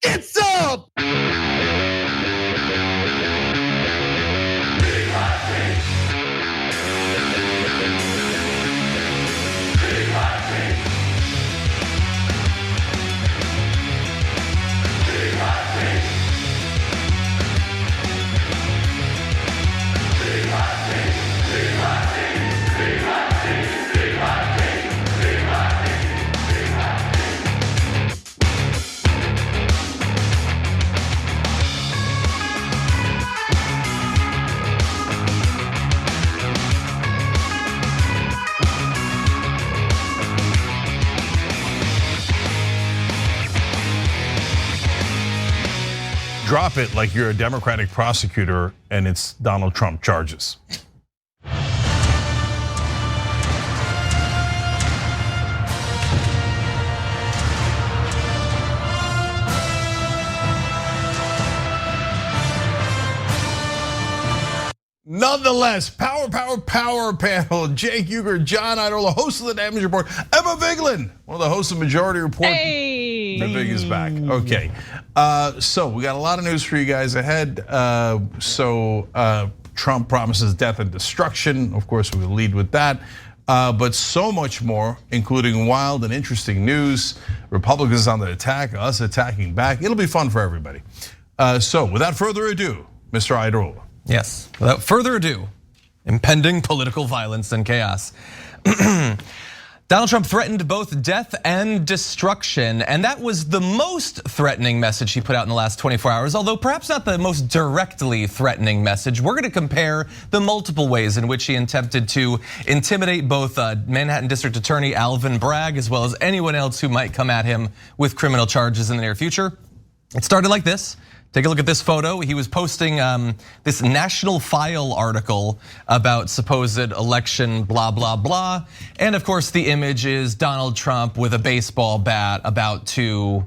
It's up! Drop it like you're a Democratic prosecutor and it's Donald Trump charges. Nonetheless, power panel. Cenk, Uygur, John Iadarola, host of the Damage Report. Emma Vigeland, one of the hosts of Majority Report. Hey. The Vig is back. Okay, so we got a lot of news for you guys ahead. Trump promises death and destruction. Of course, we will lead with that. But so much more, including wild and interesting news. Republicans on the attack, us attacking back. It'll be fun for everybody. So without further ado, Mr. Iadarola. Yes, without further ado, impending political violence and chaos. Donald Trump threatened both death and destruction, and that was the most threatening message he put out in the last 24 hours, although perhaps not the most directly threatening message. We're gonna compare the multiple ways in which he attempted to intimidate both Manhattan District Attorney Alvin Bragg, as well as anyone else who might come at him with criminal charges in the near future. It started like this. Take a look at this photo. He was posting this National File article about supposed election blah, blah, blah. And of course the image is Donald Trump with a baseball bat about to,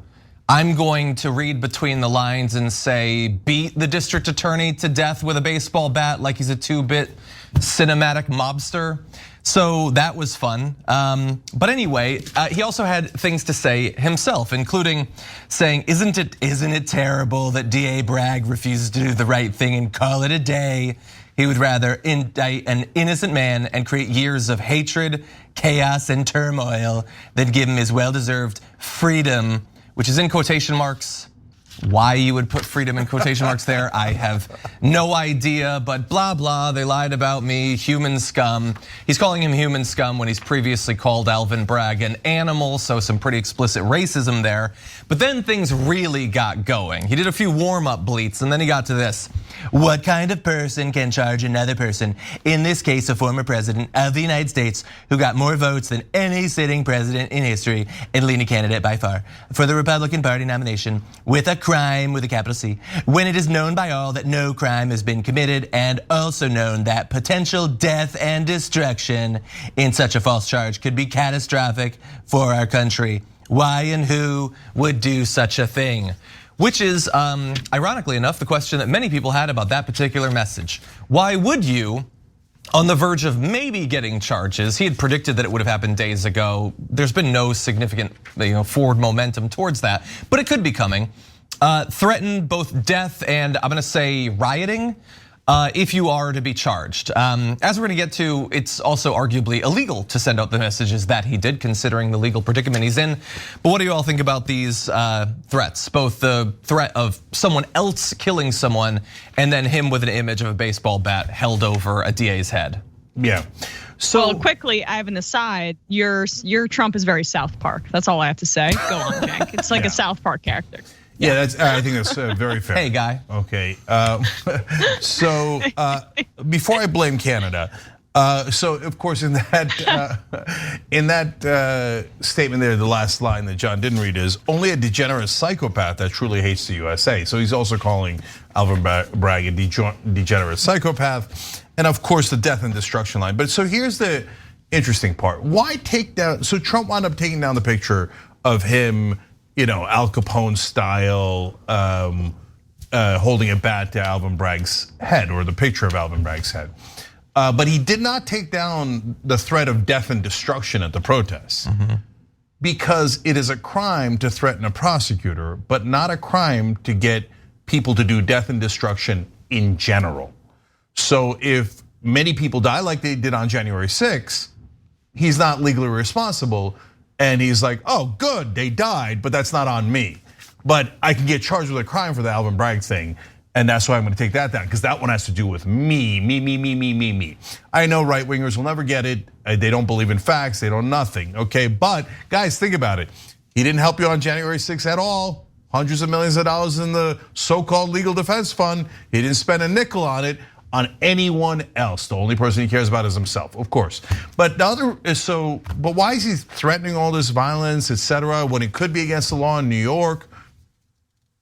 I'm going to read between the lines and say, beat the district attorney to death with a baseball bat like he's a 2-bit cinematic mobster. So that was fun. But anyway, he also had things to say himself, including saying, isn't it terrible that DA Bragg refuses to do the right thing and call it a day? He would rather indict an innocent man and create years of hatred, chaos, and turmoil than give him his well-deserved freedom, which is in quotation marks. Why you would put freedom in quotation marks there, I have no idea, but blah, blah, they lied about me, human scum. He's calling him human scum when he's previously called Alvin Bragg an animal, so some pretty explicit racism there. But then things really got going. He did a few warm-up bleats and then he got to this. What kind of person can charge another person, in this case a former president of the United States who got more votes than any sitting president in history and leading candidate by far for the Republican Party nomination, with a crime with a capital C, when it is known by all that no crime has been committed, and also known that potential death and destruction in such a false charge could be catastrophic for our country? Why and who would do such a thing? Which is, ironically enough, the question that many people had about that particular message. Why would you, on the verge of maybe getting charges, he had predicted that it would have happened days ago. There's been no significant forward momentum towards that, but it could be coming. Threaten both death and I'm gonna say rioting if you are to be charged. As we're gonna get to, it's also arguably illegal to send out the messages that he did, considering the legal predicament he's in. But what do you all think about these threats? Both the threat of someone else killing someone and then him with an image of a baseball bat held over a DA's head. Yeah. So well, quickly, I have an aside. Your Trump is very South Park. That's all I have to say. Go on, Cenk. It's like a South Park character. Yeah, I think that's very fair. Hey, guy. Okay, so before I blame Canada, so of course in that statement there, the last line that John didn't read is, only a degenerate psychopath that truly hates the USA. So he's also calling Alvin Bragg a degenerate psychopath, and of course the death and destruction line. But so here's the interesting part. Why take down, so Trump wound up taking down the picture of him, Al Capone style, holding a bat to Alvin Bragg's head, or the picture of Alvin Bragg's head. But he did not take down the threat of death and destruction at the protests. because it is a crime to threaten a prosecutor, but not a crime to get people to do death and destruction in general. So if many people die like they did on January 6th, he's not legally responsible. And he's like, oh, good, they died, but that's not on me. But I can get charged with a crime for the Alvin Bragg thing. And that's why I'm gonna take that down, because that one has to do with me. I know right wingers will never get it. They don't believe in facts, they don't nothing, okay? But guys, think about it. He didn't help you on January 6th at all. Hundreds of millions of dollars in the so-called legal defense fund. He didn't spend a nickel on it on anyone else. The only person he cares about is himself, of course. But the other is but why is he threatening all this violence, etc., when it could be against the law in New York?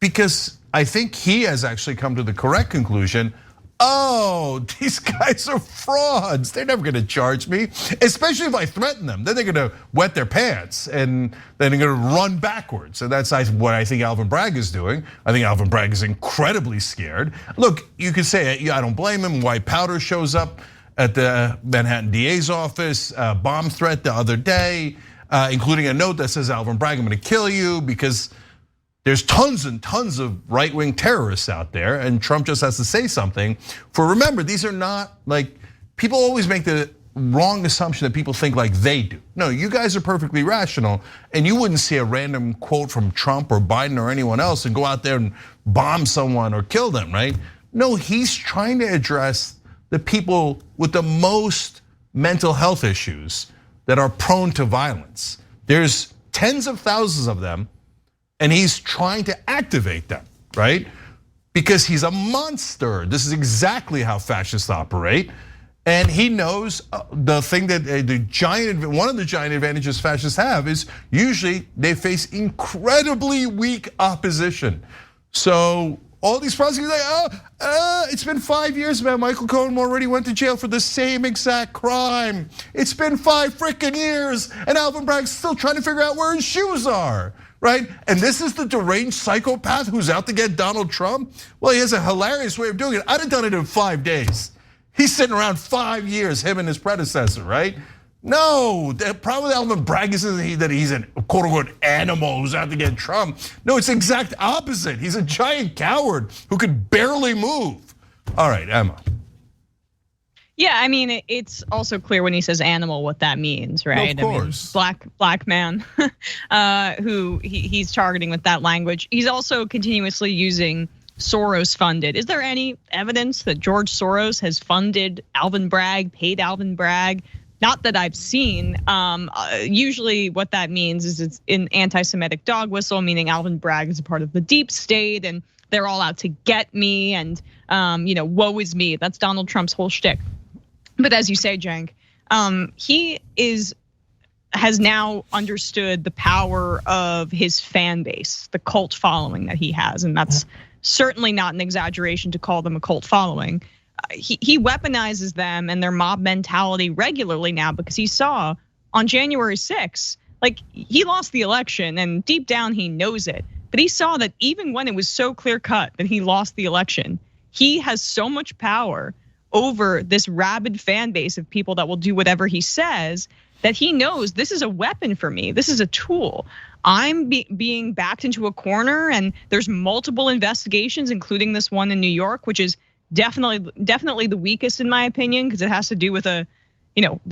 Because I think he has actually come to the correct conclusion. Oh, these guys are frauds. They're never gonna charge me, especially if I threaten them. Then they're gonna wet their pants and then they're gonna run backwards. And that's what I think Alvin Bragg is doing. I think Alvin Bragg is incredibly scared. Look, you could say, I don't blame him. White powder shows up at the Manhattan DA's office, bomb threat the other day, including a note that says, Alvin Bragg, I'm gonna kill you, because there's tons and tons of right-wing terrorists out there, and Trump just has to say something. For remember, these are not like, people always make the wrong assumption that people think like they do. No, you guys are perfectly rational, and you wouldn't see a random quote from Trump or Biden or anyone else and go out there and bomb someone or kill them, right? No, he's trying to address the people with the most mental health issues that are prone to violence. There's tens of thousands of them, and he's trying to activate them, right? Because he's a monster. This is exactly how fascists operate. And he knows the thing that one of the giant advantages fascists have is usually they face incredibly weak opposition. So all these prosecutors are like, it's been 5 years, man. Michael Cohen already went to jail for the same exact crime. It's been 5 freaking years, and Alvin Bragg's still trying to figure out where his shoes are. Right? And this is the deranged psychopath who's out to get Donald Trump? Well, he has a hilarious way of doing it. I'd have done it in 5 days. He's sitting around 5 years, him and his predecessor, right? No, the problem with Alvin Bragg isn't that he's a quote unquote animal who's out to get Trump. No, it's the exact opposite. He's a giant coward who could barely move. All right, Emma. Yeah, I mean, it's also clear when he says animal what that means, right? Of course. I mean, black man who he's targeting with that language. He's also continuously using Soros funded. Is there any evidence that George Soros has funded Alvin Bragg, paid Alvin Bragg? Not that I've seen. Usually what that means is it's an anti-Semitic dog whistle, meaning Alvin Bragg is a part of the deep state and they're all out to get me and woe is me. That's Donald Trump's whole shtick. But as you say, Cenk, he has now understood the power of his fan base, the cult following that he has, and that's certainly not an exaggeration to call them a cult following. He weaponizes them and their mob mentality regularly now because he saw on January 6th, like he lost the election and deep down he knows it, but he saw that even when it was so clear cut that he lost the election, he has so much power over this rabid fan base of people that will do whatever he says, that he knows this is a weapon for me. This is a tool. I'm being backed into a corner, and there's multiple investigations, including this one in New York, which is definitely the weakest in my opinion, because it has to do with the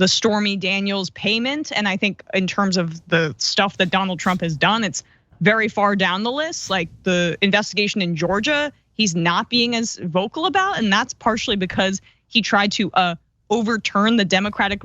Stormy Daniels payment. And I think in terms of the stuff that Donald Trump has done, it's very far down the list. Like the investigation in Georgia, he's not being as vocal about, and that's partially because he tried to overturn the democratic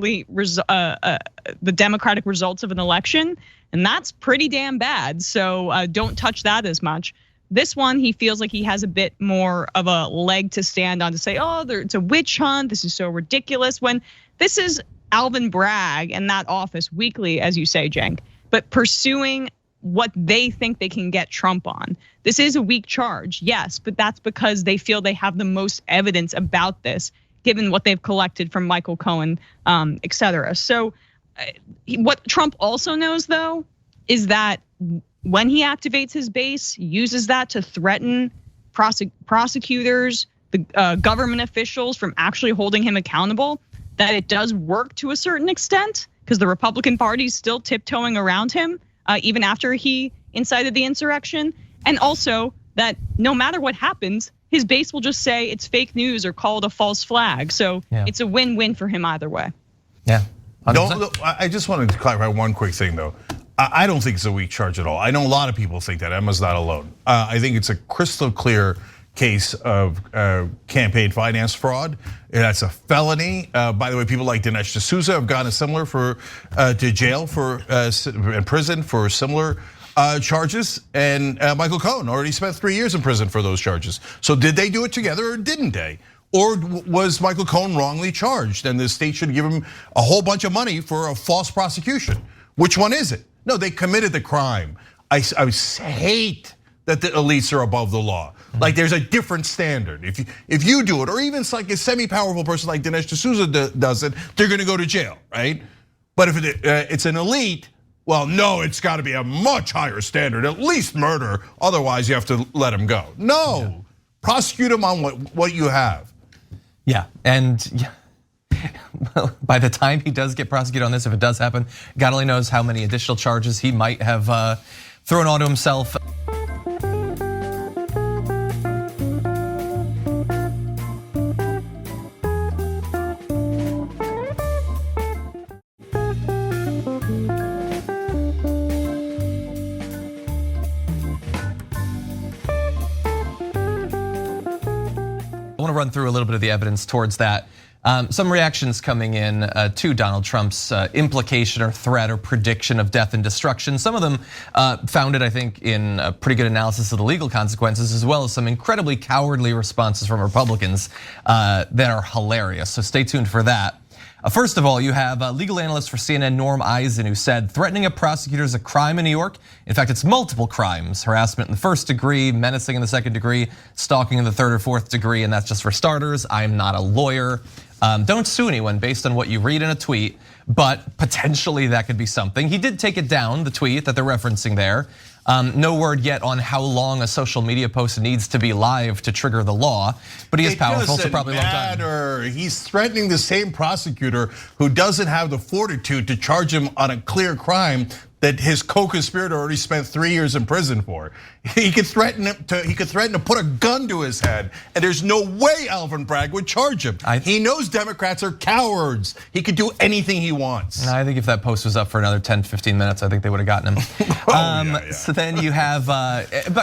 results of an election, and that's pretty damn bad. So don't touch that as much. This one, he feels like he has a bit more of a leg to stand on to say, oh, it's a witch hunt. This is so ridiculous. When this is Alvin Bragg and that office weekly, as you say, Cenk, but pursuing what they think they can get Trump on. This is a weak charge, yes, but that's because they feel they have the most evidence about this, given what they've collected from Michael Cohen, et cetera. So what Trump also knows, though, is that when he activates his base, uses that to threaten prosecutors, the government officials from actually holding him accountable, that it does work to a certain extent, because the Republican Party is still tiptoeing around him. even after he incited the insurrection. And also that no matter what happens, his base will just say it's fake news or call it a false flag. So it's a win-win for him either way. Yeah. I just wanted to clarify one quick thing though. I don't think it's a weak charge at all. I know a lot of people think that. Emma's not alone. I think it's a crystal clear case of campaign finance fraud. That's a felony. By the way, people like Dinesh D'Souza have gone to jail for in prison for similar charges, and Michael Cohen already spent 3 years in prison for those charges. So did they do it together or didn't they? Or was Michael Cohen wrongly charged and the state should give him a whole bunch of money for a false prosecution? Which one is it? No, they committed the crime. I hate that the elites are above the law. Like there's a different standard. If you do it, or even like a semi-powerful person like Dinesh D'Souza does it, they're gonna go to jail, right? But if it's an elite, well, no, it's gotta be a much higher standard, at least murder, otherwise you have to let him go. No, prosecute him on what you have. Yeah, and by the time he does get prosecuted on this, if it does happen, God only knows how many additional charges he might have thrown onto himself. I want to run through a little bit of the evidence towards that. Some reactions coming in to Donald Trump's implication or threat or prediction of death and destruction. Some of them founded, I think, in a pretty good analysis of the legal consequences, as well as some incredibly cowardly responses from Republicans that are hilarious. So stay tuned for that. First of all, you have a legal analyst for CNN, Norm Eisen, who said threatening a prosecutor is a crime in New York. In fact, it's multiple crimes: harassment in the first degree, menacing in the second degree, stalking in the third or fourth degree, and that's just for starters. I am not a lawyer. Don't sue anyone based on what you read in a tweet, but potentially that could be something. He did take it down, the tweet that they're referencing there. No word yet on how long a social media post needs to be live to trigger the law, but he is powerful, so probably a long time. He's threatening the same prosecutor who doesn't have the fortitude to charge him on a clear crime that his co-conspirator already spent 3 years in prison for. He could threaten to put a gun to his head, and there's no way Alvin Bragg would charge him. He knows Democrats are cowards. He could do anything he wants. I think if that post was up for another 10, 15 minutes, I think they would have gotten him. So then you have,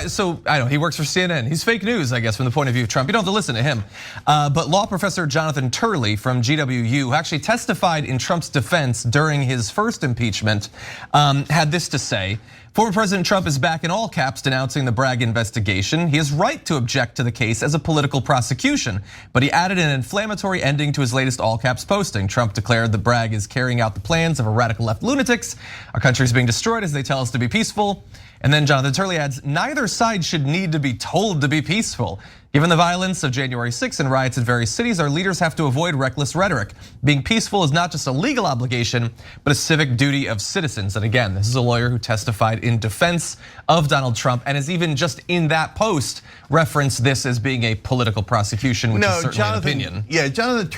so I know he works for CNN. He's fake news, I guess, from the point of view of Trump. You don't have to listen to him. But law professor Jonathan Turley from GWU, who actually testified in Trump's defense during his first impeachment, had this to say. Former President Trump is back in all caps denouncing the Bragg investigation. He is right to object to the case as a political prosecution, but he added an inflammatory ending to his latest all caps posting. Trump declared that Bragg is carrying out the plans of a radical left lunatics. Our country is being destroyed as they tell us to be peaceful. And then Jonathan Turley adds, neither side should need to be told to be peaceful. Given the violence of January 6th and riots in various cities, our leaders have to avoid reckless rhetoric. Being peaceful is not just a legal obligation, but a civic duty of citizens. And again, this is a lawyer who testified in defense of Donald Trump and has even just in that post referenced this as being a political prosecution, which is certainly an opinion. Yeah, Jonathan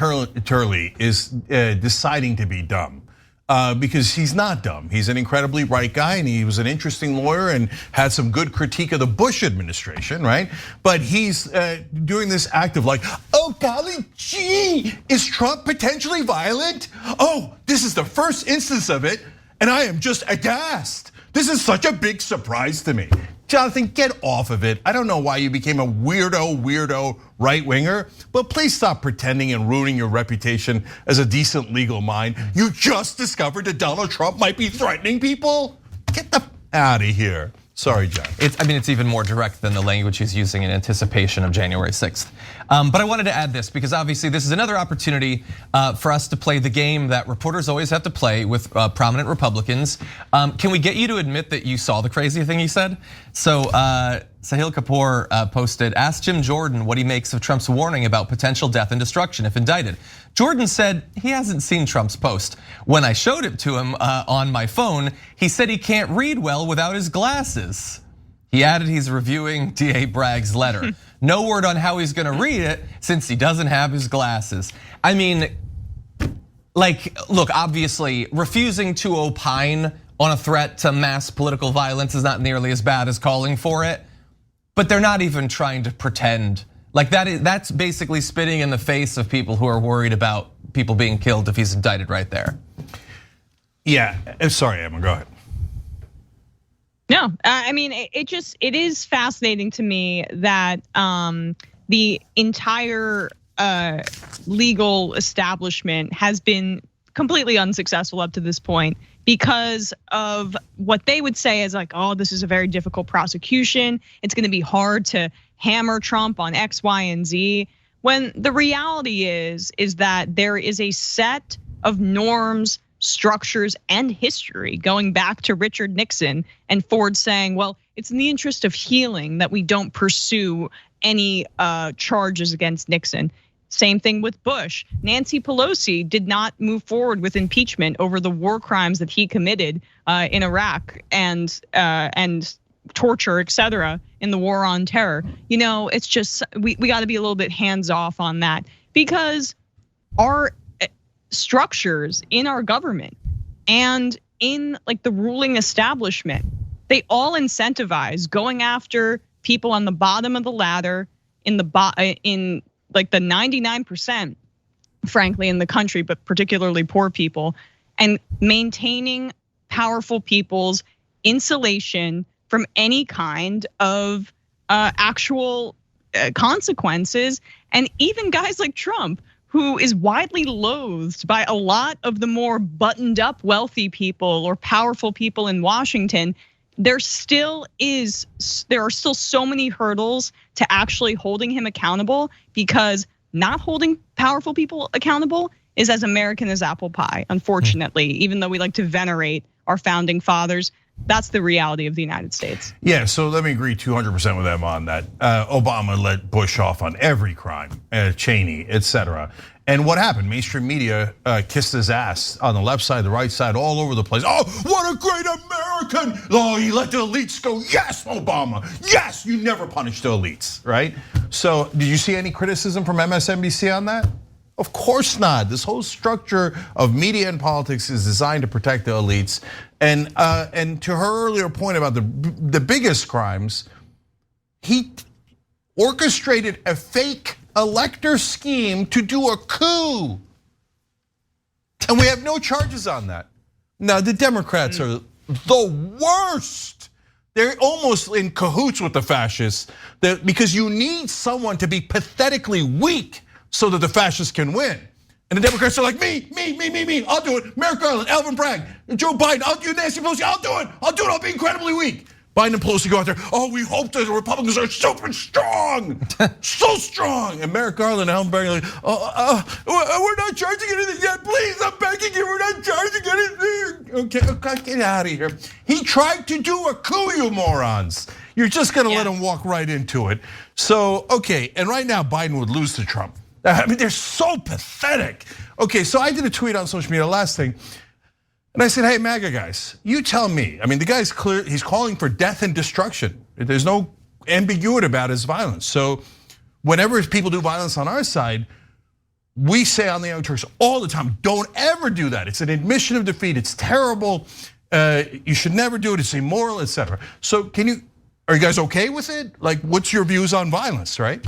Turley is deciding to be dumb. Because he's not dumb. He's an incredibly bright guy and he was an interesting lawyer and had some good critique of the Bush administration, right? But he's doing this act of like, oh golly gee, is Trump potentially violent? Oh, this is the first instance of it and I am just aghast. This is such a big surprise to me. Jonathan, get off of it. I don't know why you became a weirdo right winger, but please stop pretending and ruining your reputation as a decent legal mind. You just discovered that Donald Trump might be threatening people? Get the out of here. Sorry, John. It's even more direct than the language he's using in anticipation of January 6th. But I wanted to add this because obviously this is another opportunity for us to play the game that reporters always have to play with prominent Republicans. Can we get you to admit that you saw the crazy thing he said? So Sahil Kapoor posted, ask Jim Jordan what he makes of Trump's warning about potential death and destruction if indicted. Jordan said he hasn't seen Trump's post. When I showed it to him on my phone, he said he can't read well without his glasses. He added he's reviewing DA Bragg's letter. No word on how he's gonna read it since he doesn't have his glasses. I mean, like, look, obviously refusing to opine on a threat to mass political violence is not nearly as bad as calling for it. But they're not even trying to pretend. Like that's basically spitting in the face of people who are worried about people being killed if he's indicted right there. Yeah, sorry, Emma, go ahead. No, I mean, it is fascinating to me that the entire legal establishment has been completely unsuccessful up to this point because of what they would say is like, oh, this is a very difficult prosecution. It's gonna be hard to hammer Trump on X, Y, and Z. When the reality is that there is a set of norms, structures, and history going back to Richard Nixon and Ford saying, well, it's in the interest of healing that we don't pursue any charges against Nixon. Same thing with Bush. Nancy Pelosi did not move forward with impeachment over the war crimes that he committed in Iraq and torture, et cetera, in the war on terror. You know, it's just, we got to be a little bit hands off on that because our structures in our government and in like the ruling establishment, they all incentivize going after people on the bottom of the ladder in like the 99%, frankly, in the country, but particularly poor people, and maintaining powerful people's insulation from any kind of actual consequences. And even guys like Trump, who is widely loathed by a lot of the more buttoned up wealthy people or powerful people in Washington, there are still so many hurdles to actually holding him accountable, because not holding powerful people accountable is as American as apple pie, unfortunately, even though we like to venerate our founding fathers. That's the reality of the United States. Yeah, so let me agree 200% with them on that. Obama let Bush off on every crime, Cheney, et cetera. And what happened? Mainstream media kissed his ass on the left side, the right side, all over the place. Oh, what a great American. Oh, he let the elites go. Yes, Obama. Yes, you never punish the elites, right? So did you see any criticism from MSNBC on that? Of course not. This whole structure of media and politics is designed to protect the elites. And to her earlier point about the biggest crimes, he orchestrated a fake elector scheme to do a coup. And we have no charges on that. Now, the Democrats are the worst. They're almost in cahoots with the fascists because you need someone to be pathetically weak so that the fascists can win. And the Democrats are like, me, I'll do it. Merrick Garland, Alvin Bragg, Joe Biden, I'll do Nancy Pelosi, I'll do it, I'll be incredibly weak. Biden and Pelosi go out there, oh, we hope that the Republicans are super strong, so strong. And Merrick Garland and Alvin Bragg are like, we're not charging anything yet, please, I'm begging you, we're not charging anything. Okay, get out of here. He tried to do a coup, you morons. You're just gonna let him walk right into it. So, okay, and right now Biden would lose to Trump. I mean, they're so pathetic. Okay, so I did a tweet on social media, last thing. And I said, hey, MAGA guys, you tell me. I mean, the guy's clear, he's calling for death and destruction. There's no ambiguity about his violence. So whenever people do violence on our side, we say on the Young Turks all the time, don't ever do that. It's an admission of defeat, it's terrible. You should never do it, it's immoral, et cetera. So are you guys okay with it? Like, what's your views on violence, right?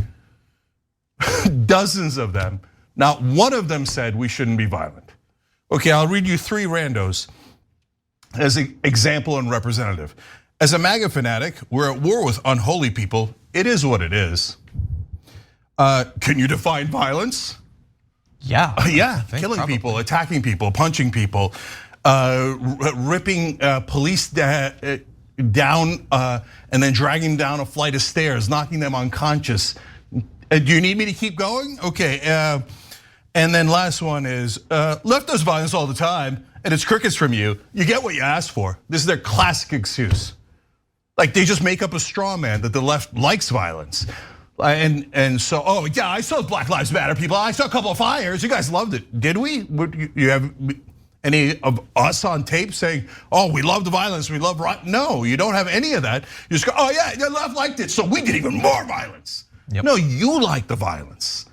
Dozens of them. Not one of them said we shouldn't be violent. Okay, I'll read you 3 randos as an example and representative. As a MAGA fanatic, we're at war with unholy people. It is what it is. Can you define violence? Yeah. Yeah, killing people, attacking people, punching people, ripping police down and then dragging down a flight of stairs, knocking them unconscious. Do you need me to keep going? Okay, and then last one is, left does violence all the time and it's crickets from you. You get what you asked for. This is their classic excuse. Like they just make up a straw man that the left likes violence. And so, oh yeah, I saw Black Lives Matter people. I saw a couple of fires, you guys loved it. Did we? Would you have any of us on tape saying, oh, we love the violence, we love right? No, you don't have any of that. You just go, oh yeah, the left liked it, so we did even more violence. Yep. No, you like the violence.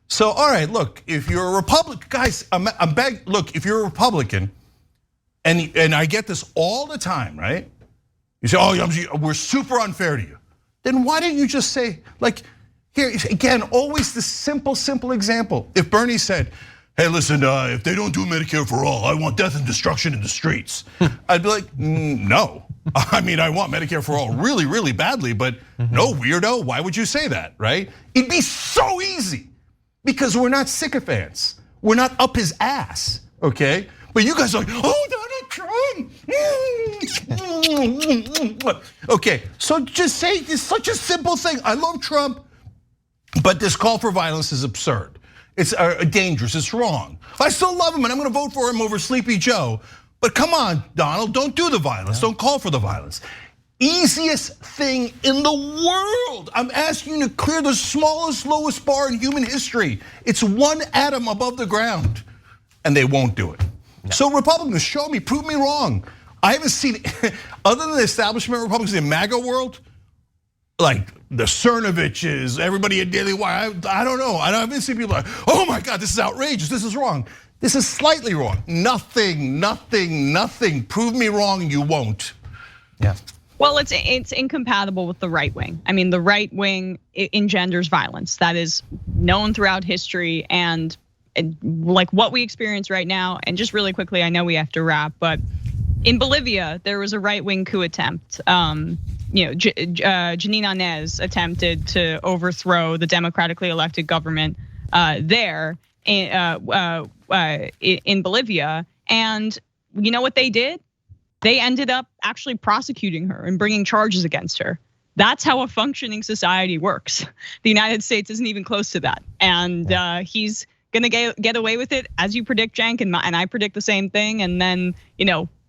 So, all right, look, if you're a Republican, guys, look, if you're a Republican and I get this all the time, right? You say, oh, we're super unfair to you. Then why don't you just say, like, here, again, always the simple example. If Bernie said, hey, listen, if they don't do Medicare for all, I want death and destruction in the streets. I'd be like, no. I mean, I want Medicare for all really, really badly, but no, weirdo, why would you say that, right? It'd be so easy because we're not sycophants. We're not up his ass, okay? But you guys are like, oh, Donald Trump. Okay, so just say it's such a simple thing. I love Trump, but this call for violence is absurd. It's dangerous, it's wrong. I still love him and I'm gonna vote for him over Sleepy Joe. But come on, Donald, don't do the violence, don't call for the violence. Easiest thing in the world. I'm asking you to clear the smallest, lowest bar in human history. It's one atom above the ground, and they won't do it. No. So Republicans, show me, prove me wrong. I haven't seen, other than the establishment Republicans in MAGA world, like the Cernoviches, everybody at Daily Wire, I don't know. I haven't seen people like, oh my God, this is outrageous, this is wrong. This is slightly wrong. Nothing. Prove me wrong, you won't. Yeah. Well, it's incompatible with the right wing. I mean, the right wing engenders violence. That is known throughout history, and like what we experience right now. And just really quickly, I know we have to wrap, but in Bolivia, there was a right wing coup attempt. Janine Áñez attempted to overthrow the democratically elected government there in Bolivia, and you know what they did? They ended up actually prosecuting her and bringing charges against her. That's how a functioning society works. The United States isn't even close to that, and he's gonna get away with it, as you predict, Cenk, and I predict the same thing. And then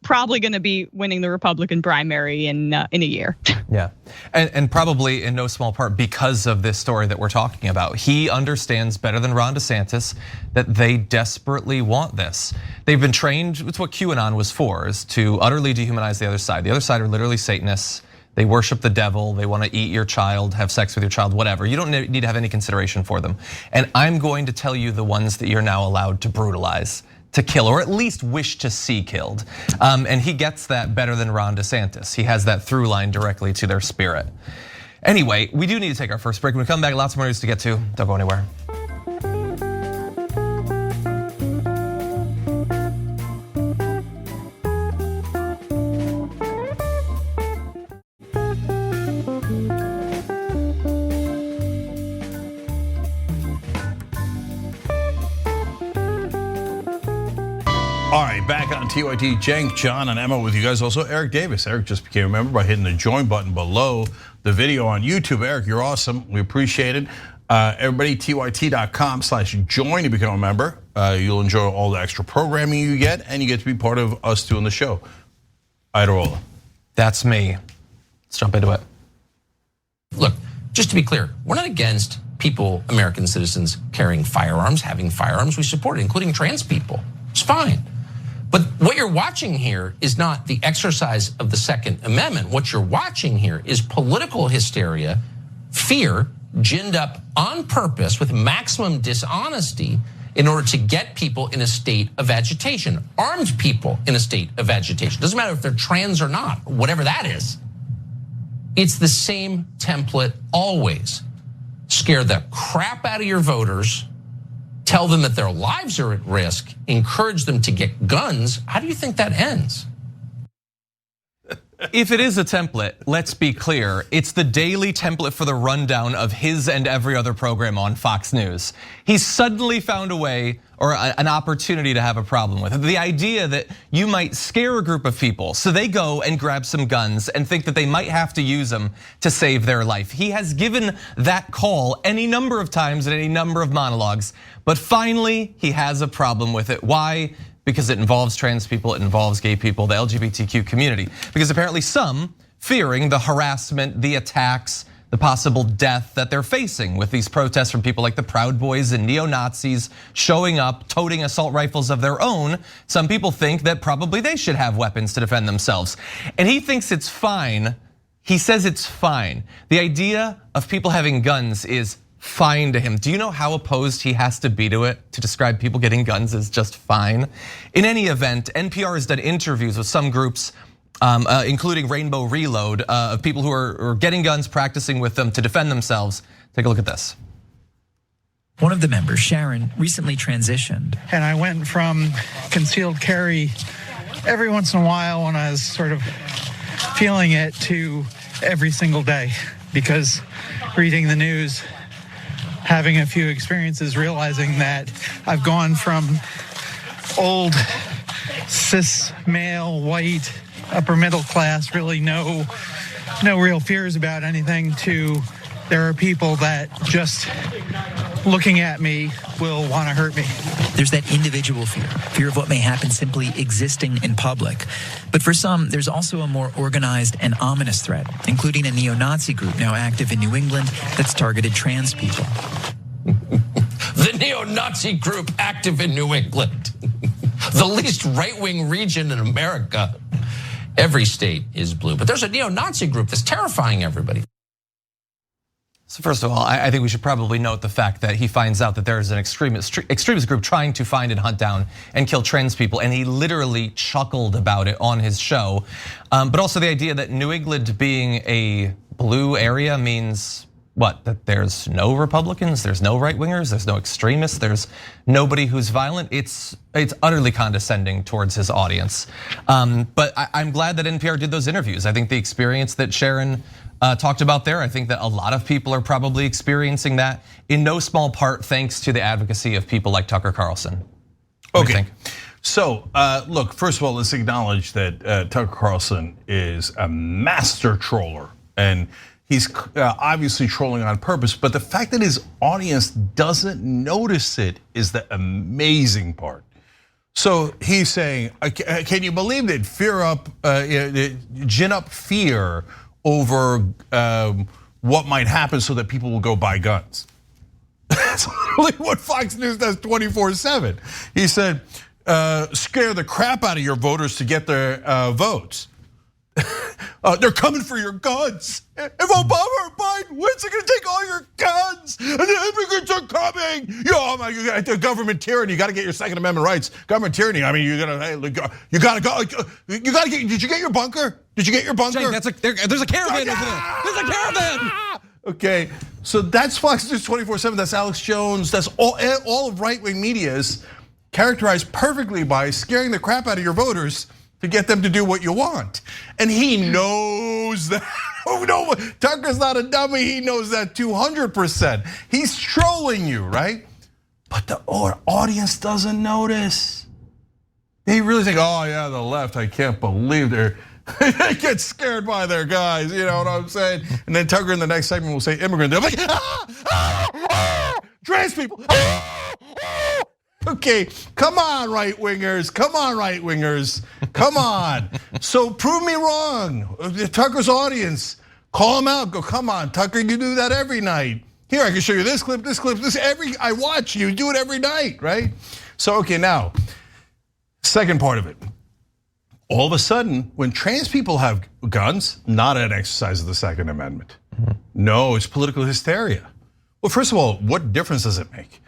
probably gonna be winning the Republican primary in a year. Yeah, and probably in no small part because of this story that we're talking about. He understands better than Ron DeSantis that they desperately want this. They've been trained, it's what QAnon was for, is to utterly dehumanize the other side. The other side are literally Satanists. They worship the devil, they wanna eat your child, have sex with your child, whatever. You don't need to have any consideration for them. And I'm going to tell you the ones that you're now allowed to brutalize, to kill, or at least wish to see killed. And he gets that better than Ron DeSantis. He has that through line directly to their spirit. Anyway, we do need to take our first break. When we come back, lots more news to get to. Don't go anywhere. All right, back on TYT, Cenk, John, and Emma with you guys. Also, Eric Davis. Eric just became a member by hitting the join button below the video on YouTube. Eric, you're awesome. We appreciate it. Everybody, tyt.com/join to become a member. You'll enjoy all the extra programming you get, and you get to be part of us doing the show. Iadarola. That's me. Let's jump into it. Look, just to be clear, we're not against people, American citizens, carrying firearms, having firearms. We support it, including trans people. It's fine. But what you're watching here is not the exercise of the Second Amendment. What you're watching here is political hysteria, fear, ginned up on purpose with maximum dishonesty in order to get people in a state of agitation, armed people in a state of agitation. Doesn't matter if they're trans or not, whatever that is. It's the same template always. Scare the crap out of your voters, tell them that their lives are at risk, encourage them to get guns. How do you think that ends? If it is a template, let's be clear, it's the daily template for the rundown of his and every other program on Fox News. He's suddenly found a way or an opportunity to have a problem with it. The idea that you might scare a group of people so they go and grab some guns and think that they might have to use them to save their life. He has given that call any number of times in any number of monologues, but finally he has a problem with it. Why? Because it involves trans people, it involves gay people, the LGBTQ community. Because apparently some, fearing the harassment, the attacks, the possible death that they're facing with these protests from people like the Proud Boys and neo-Nazis showing up, toting assault rifles of their own, some people think that probably they should have weapons to defend themselves. And he thinks it's fine, he says it's fine. The idea of people having guns is fine to him. Do you know how opposed he has to be to it to describe people getting guns as just fine? In any event, NPR has done interviews with some groups, including Rainbow Reload, of people who are getting guns, practicing with them to defend themselves. Take a look at this. One of the members, Sharon, recently transitioned. And I went from concealed carry every once in a while when I was sort of feeling it to every single day, because reading the news, having a few experiences, realizing that I've gone from old cis male white upper middle class, really no real fears about anything, to there are people that just looking at me will want to hurt me. There's that individual fear of what may happen simply existing in public. But for some, there's also a more organized and ominous threat, including a neo-Nazi group now active in New England that's targeted trans people. The neo-Nazi group active in New England. The least right-wing region in America. Every state is blue, but there's a neo-Nazi group that's terrifying everybody. So first of all, I think we should probably note the fact that he finds out that there is an extremist group trying to find and hunt down and kill trans people, and he literally chuckled about it on his show. But also the idea that New England being a blue area means what? That there's no Republicans, there's no right-wingers, there's no extremists, there's nobody who's violent. It's utterly condescending towards his audience. But I'm glad that NPR did those interviews. I think the experience that Sharon talked about there, I think that a lot of people are probably experiencing that, in no small part thanks to the advocacy of people like Tucker Carlson. What do you think? So look, first of all, let's acknowledge that Tucker Carlson is a master troller, and he's obviously trolling on purpose, but the fact that his audience doesn't notice it is the amazing part. So he's saying, can you believe that gin up fear over what might happen so that people will go buy guns? That's literally what Fox News does 24/7. He said, scare the crap out of your voters to get their votes. They're coming for your guns. If Obama or Biden wins, they're gonna take all your guns, and the immigrants are coming. Oh my God, the government tyranny. You got to get your Second Amendment rights. Government tyranny. I mean, you gotta go. Did you get your bunker? Did you get your bunker? Cenk, there's a caravan over there. There's a caravan. Okay, so that's Fox News 24/7. That's Alex Jones. That's all of right-wing media is characterized perfectly by scaring the crap out of your voters to get them to do what you want. And he knows that. Oh no, Tucker's not a dummy, he knows that 200%. He's trolling you, right? But the audience doesn't notice. They really think, oh yeah, the left, I can't believe they get scared by their guys, you know what I'm saying? And then Tucker in the next segment will say immigrant, they're like, trans people, Okay, come on, right-wingers, come on, right-wingers, come on. So prove me wrong. Tucker's audience, call him out, go, come on, Tucker, you do that every night. Here, I can show you this clip, this, I watch you do it every night, right? So, okay, now, second part of it. All of a sudden, when trans people have guns, not an exercise of the Second Amendment. No, it's political hysteria. Well, first of all, what difference does it make?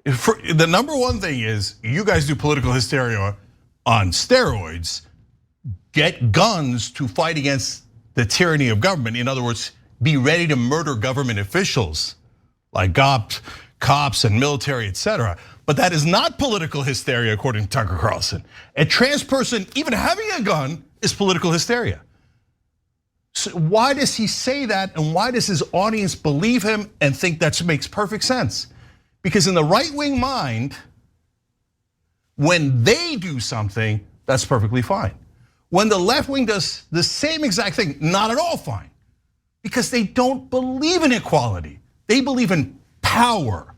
The number one thing is you guys do political hysteria on steroids, get guns to fight against the tyranny of government. In other words, be ready to murder government officials like cops and military, etc. But that is not political hysteria, according to Tucker Carlson. A trans person, even having a gun, is political hysteria. So why does he say that, and why does his audience believe him and think that makes perfect sense? Because in the right-wing mind, when they do something, that's perfectly fine. When the left wing does the same exact thing, not at all fine. Because they don't believe in equality. They believe in power.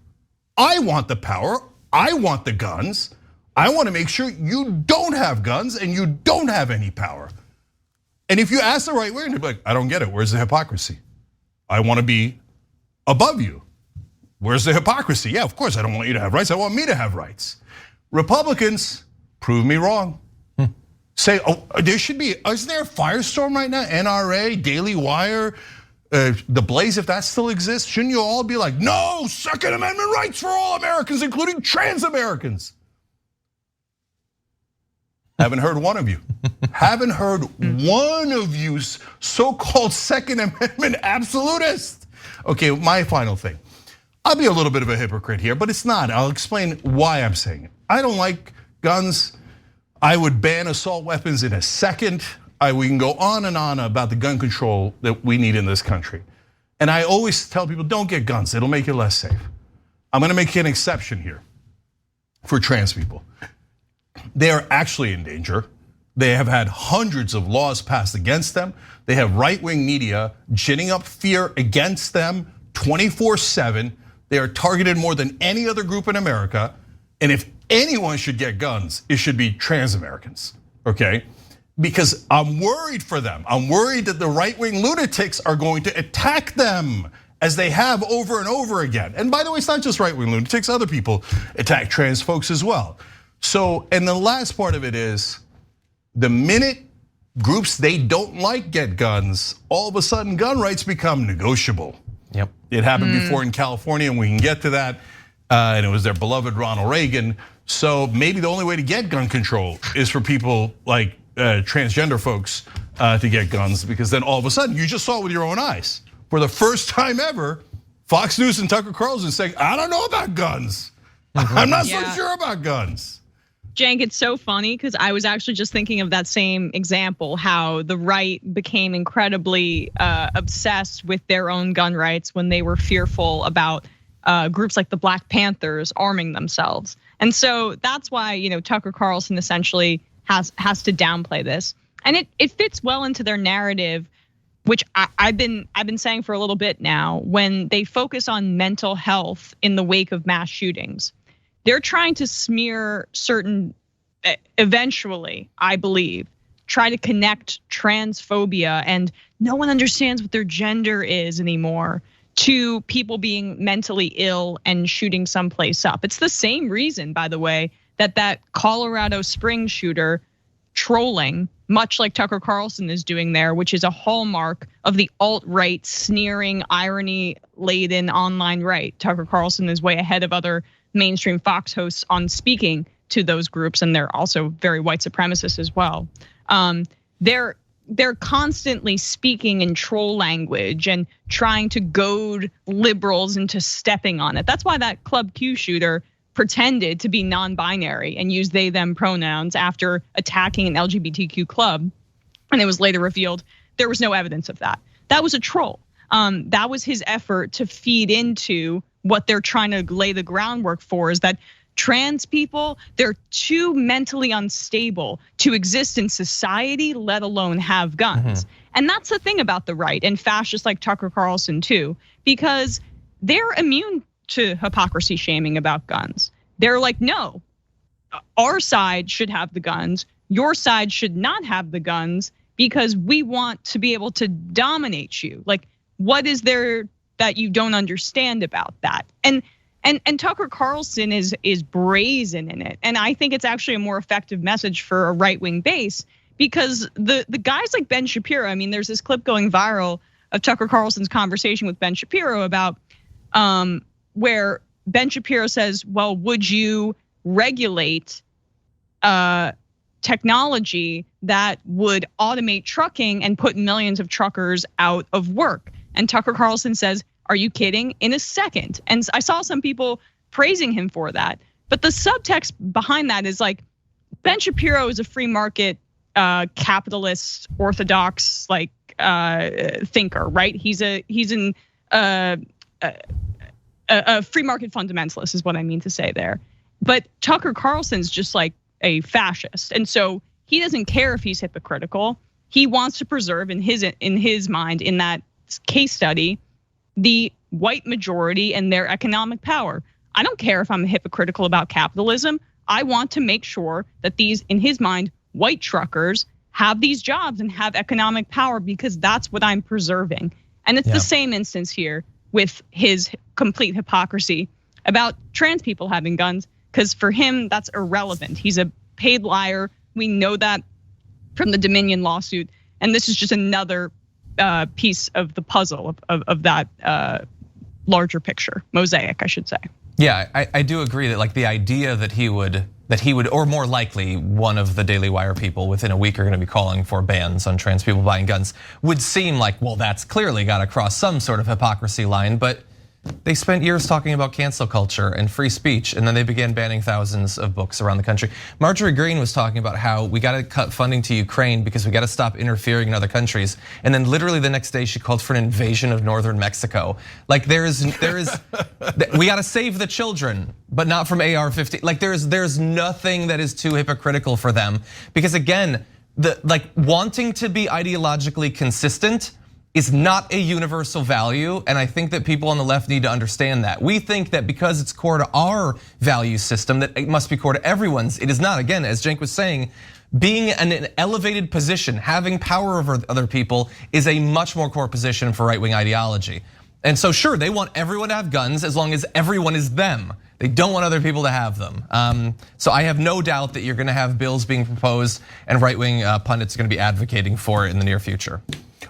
I want the power, I want the guns. I want to make sure you don't have guns and you don't have any power. And if you ask the right wing, they'll be like, I don't get it, where's the hypocrisy? I want to be above you. Where's the hypocrisy? Yeah, of course, I don't want you to have rights, I want me to have rights. Republicans, prove me wrong. Say, there should be, isn't there a firestorm right now? NRA, Daily Wire, the Blaze, if that still exists, shouldn't you all be like, no, Second Amendment rights for all Americans, including trans Americans? Haven't heard one of you. Haven't heard one of you so-called Second Amendment absolutists. Okay, my final thing. I'll be a little bit of a hypocrite here, but it's not. I'll explain why I'm saying it. I don't like guns. I would ban assault weapons in a second. We can go on and on about the gun control that we need in this country. And I always tell people, don't get guns, it'll make you less safe. I'm gonna make an exception here for trans people. They are actually in danger. They have had hundreds of laws passed against them. They have right-wing media ginning up fear against them 24/7. They are targeted more than any other group in America. And if anyone should get guns, it should be trans Americans, okay? Because I'm worried for them. I'm worried that the right-wing lunatics are going to attack them as they have over and over again. And by the way, it's not just right-wing lunatics, other people attack trans folks as well. So, and the last part of it is, the minute groups they don't like get guns, all of a sudden gun rights become negotiable. Yep. It happened before in California, and we can get to that. And it was their beloved Ronald Reagan. So maybe the only way to get gun control is for people like transgender folks to get guns, because then all of a sudden you just saw it with your own eyes. For the first time ever, Fox News and Tucker Carlson saying, I don't know about guns. I'm not so sure about guns. Cenk, it's so funny because I was actually just thinking of that same example, how the right became incredibly obsessed with their own gun rights when they were fearful about groups like the Black Panthers arming themselves. And so that's why, Tucker Carlson essentially has to downplay this. And it fits well into their narrative, which I've been saying for a little bit now, when they focus on mental health in the wake of mass shootings. They're trying to smear eventually, I believe, try to connect transphobia and no one understands what their gender is anymore to people being mentally ill and shooting someplace up. It's the same reason, by the way, that Colorado Springs shooter trolling, much like Tucker Carlson is doing there, which is a hallmark of the alt-right, sneering, irony-laden online right. Tucker Carlson is way ahead of other mainstream Fox hosts on speaking to those groups, and they're also very white supremacists as well. They're constantly speaking in troll language and trying to goad liberals into stepping on it. That's why that Club Q shooter pretended to be non-binary and used they them pronouns after attacking an LGBTQ club, and it was later revealed there was no evidence of that. That was a troll. That was his effort to feed into what they're trying to lay the groundwork for, is that trans people, they're too mentally unstable to exist in society, let alone have guns. And that's the thing about the right and fascists like Tucker Carlson too, because they're immune to hypocrisy shaming about guns. They're like, no, our side should have the guns, your side should not have the guns, because we want to be able to dominate you. Like, what is there that you don't understand about that? And Tucker Carlson is brazen in it. And I think it's actually a more effective message for a right-wing base, because the guys like Ben Shapiro, I mean, there's this clip going viral of Tucker Carlson's conversation with Ben Shapiro about where Ben Shapiro says, well, would you regulate technology that would automate trucking and put millions of truckers out of work? And Tucker Carlson says, are you kidding? In a second. And I saw some people praising him for that. But the subtext behind that is like, Ben Shapiro is a free market, capitalist, orthodox thinker, right? He's a free market fundamentalist is what I mean to say there. But Tucker Carlson's just like a fascist. And so he doesn't care if he's hypocritical. He wants to preserve in his mind, in that case study, the white majority and their economic power. I don't care if I'm hypocritical about capitalism. I want to make sure that these, in his mind, white truckers have these jobs and have economic power, because that's what I'm preserving. And it's the same instance here with his complete hypocrisy about trans people having guns, because for him, that's irrelevant. He's a paid liar. We know that from the Dominion lawsuit. And this is just another piece of the puzzle of that larger picture, mosaic, I should say. Yeah, I do agree that like the idea that he would, or more likely one of the Daily Wire people within a week are gonna be calling for bans on trans people buying guns would seem like, well, that's clearly gotta cross some sort of hypocrisy line, but they spent years talking about cancel culture and free speech, and then they began banning thousands of books around the country. Marjorie Greene was talking about how we gotta cut funding to Ukraine because we gotta stop interfering in other countries. And then literally the next day she called for an invasion of northern Mexico. Like there is, we gotta save the children, but not from AR-15. Like there's nothing that is too hypocritical for them. Because again, wanting to be ideologically consistent is not a universal value, and I think that people on the left need to understand that. We think that because it's core to our value system, that it must be core to everyone's. It is not. Again, as Cenk was saying, being in an elevated position, having power over other people is a much more core position for right-wing ideology. And so sure, they want everyone to have guns as long as everyone is them. They don't want other people to have them. So I have no doubt that you're gonna have bills being proposed and right-wing pundits are gonna be advocating for it in the near future.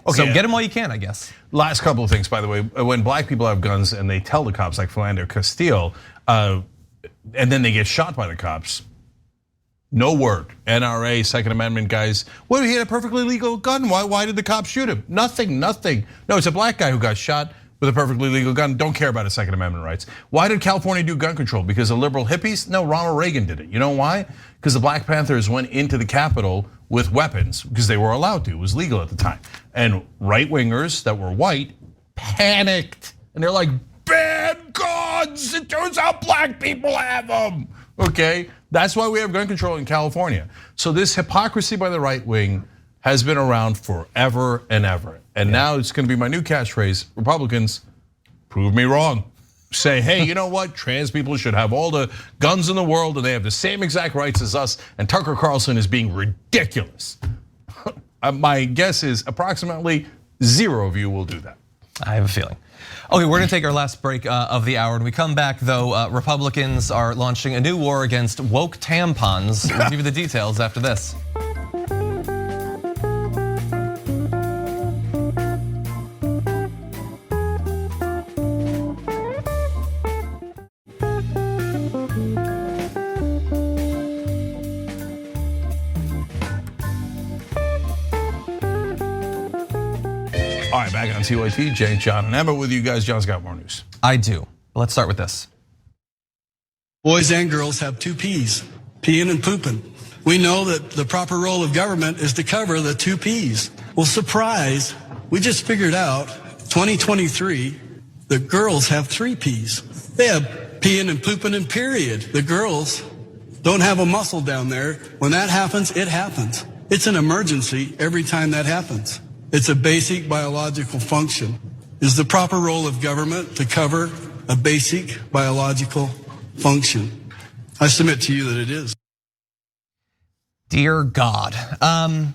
Okay, so get them while you can, I guess. Last couple of things, by the way. When black people have guns and they tell the cops, like Philando Castile, and then they get shot by the cops, no word. NRA, Second Amendment guys, well, he had a perfectly legal gun. Why did the cops shoot him? Nothing. No, it's a black guy who got shot with a perfectly legal gun. Don't care about his Second Amendment rights. Why did California do gun control? Because of liberal hippies? No, Ronald Reagan did it. You know why? Because the Black Panthers went into the Capitol with weapons because they were allowed to. It was legal at the time. And right-wingers that were white panicked. And they're like, ban guns! It turns out black people have them. Okay, that's why we have gun control in California. So this hypocrisy by the right wing has been around forever and ever. And now it's gonna be my new catchphrase, Republicans, prove me wrong. Say, hey, you know what? Trans people should have all the guns in the world and they have the same exact rights as us, and Tucker Carlson is being ridiculous. My guess is approximately 0 of you will do that. I have a feeling. Okay, we're gonna take our last break of the hour. When we come back though, Republicans are launching a new war against woke tampons. We'll give you the details after this. All right, back on TYT, Cenk, John, and Emma with you guys. John's got more news. I do. Let's start with this. Boys and girls have 2 P's, peeing and pooping. We know that the proper role of government is to cover the 2 P's. Well, surprise, we just figured out 2023, the girls have 3 P's. They have peeing and pooping and period. The girls don't have a muscle down there. When that happens, it happens. It's an emergency every time that happens. It's a basic biological function. Is the proper role of government to cover a basic biological function? I submit to you that it is. Dear God. Man,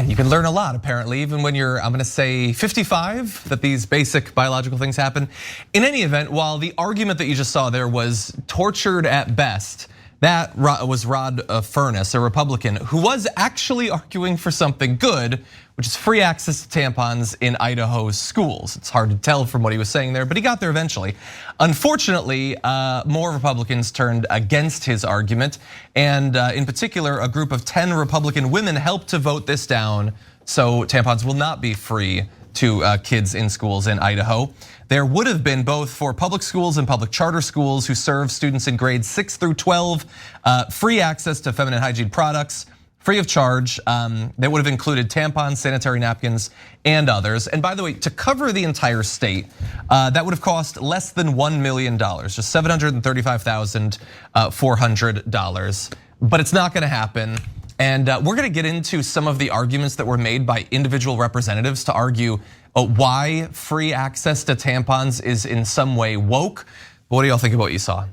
you can learn a lot apparently, even when you're, I'm gonna say 55, that these basic biological things happen. In any event, while the argument that you just saw there was tortured at best, that was Rod Furness, a Republican, who was actually arguing for something good, which is free access to tampons in Idaho's schools. It's hard to tell from what he was saying there, but he got there eventually. Unfortunately, more Republicans turned against his argument, and in particular, a group of 10 Republican women helped to vote this down, so tampons will not be free to kids in schools in Idaho. There would have been both for public schools and public charter schools who serve students in grades 6 through 12, free access to feminine hygiene products, free of charge. That would have included tampons, sanitary napkins, and others. And by the way, to cover the entire state, that would have cost less than $1 million, just $735,400. But it's not gonna happen. And we're gonna get into some of the arguments that were made by individual representatives to argue why free access to tampons is in some way woke. But what do y'all think about what you saw?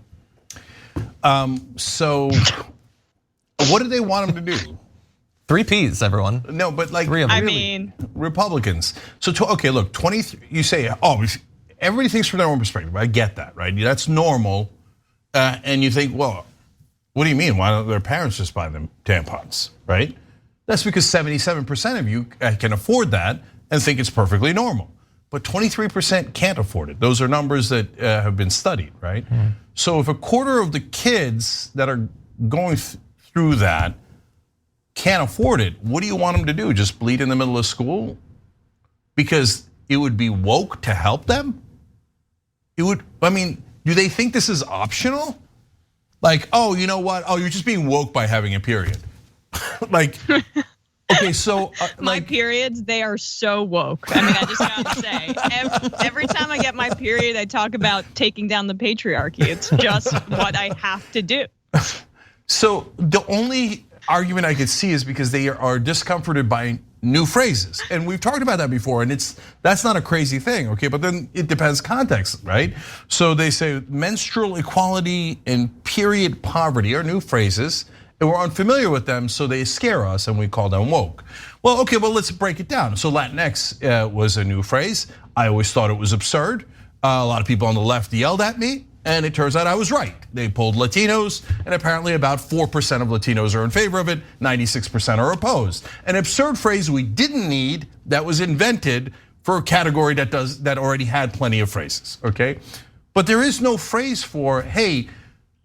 So what do they want them to do? 3 Ps, everyone. No, but like 3 of them. I mean, Republicans. So okay, look, 23. You say, oh, everybody thinks from their own perspective. I get that, right? That's normal, and you think, well, what do you mean? Why don't their parents just buy them tampons, right? That's because 77% of you can afford that, and think it's perfectly normal. But 23% can't afford it. Those are numbers that have been studied, right? So if a quarter of the kids that are going through that can't afford it, what do you want them to do? Just bleed in the middle of school? Because it would be woke to help them? I mean, do they think this is optional? Like, oh, you know what? Oh, you're just being woke by having a period. Like, okay, so my periods, they are so woke. I mean, I just gotta say, every time I get my period, I talk about taking down the patriarchy. It's just what I have to do. So the only argument I could see is because they are discomforted by new phrases. And we've talked about that before, and that's not a crazy thing, okay? But then it depends context, right? So they say menstrual equality and period poverty are new phrases, and we're unfamiliar with them, so they scare us and we call them woke. Well, okay, well, let's break it down. So Latinx was a new phrase. I always thought it was absurd. A lot of people on the left yelled at me, and it turns out I was right. They polled Latinos, and apparently about 4% of Latinos are in favor of it, 96% are opposed. An absurd phrase we didn't need that was invented for a category that already had plenty of phrases, okay? But there is no phrase for, hey,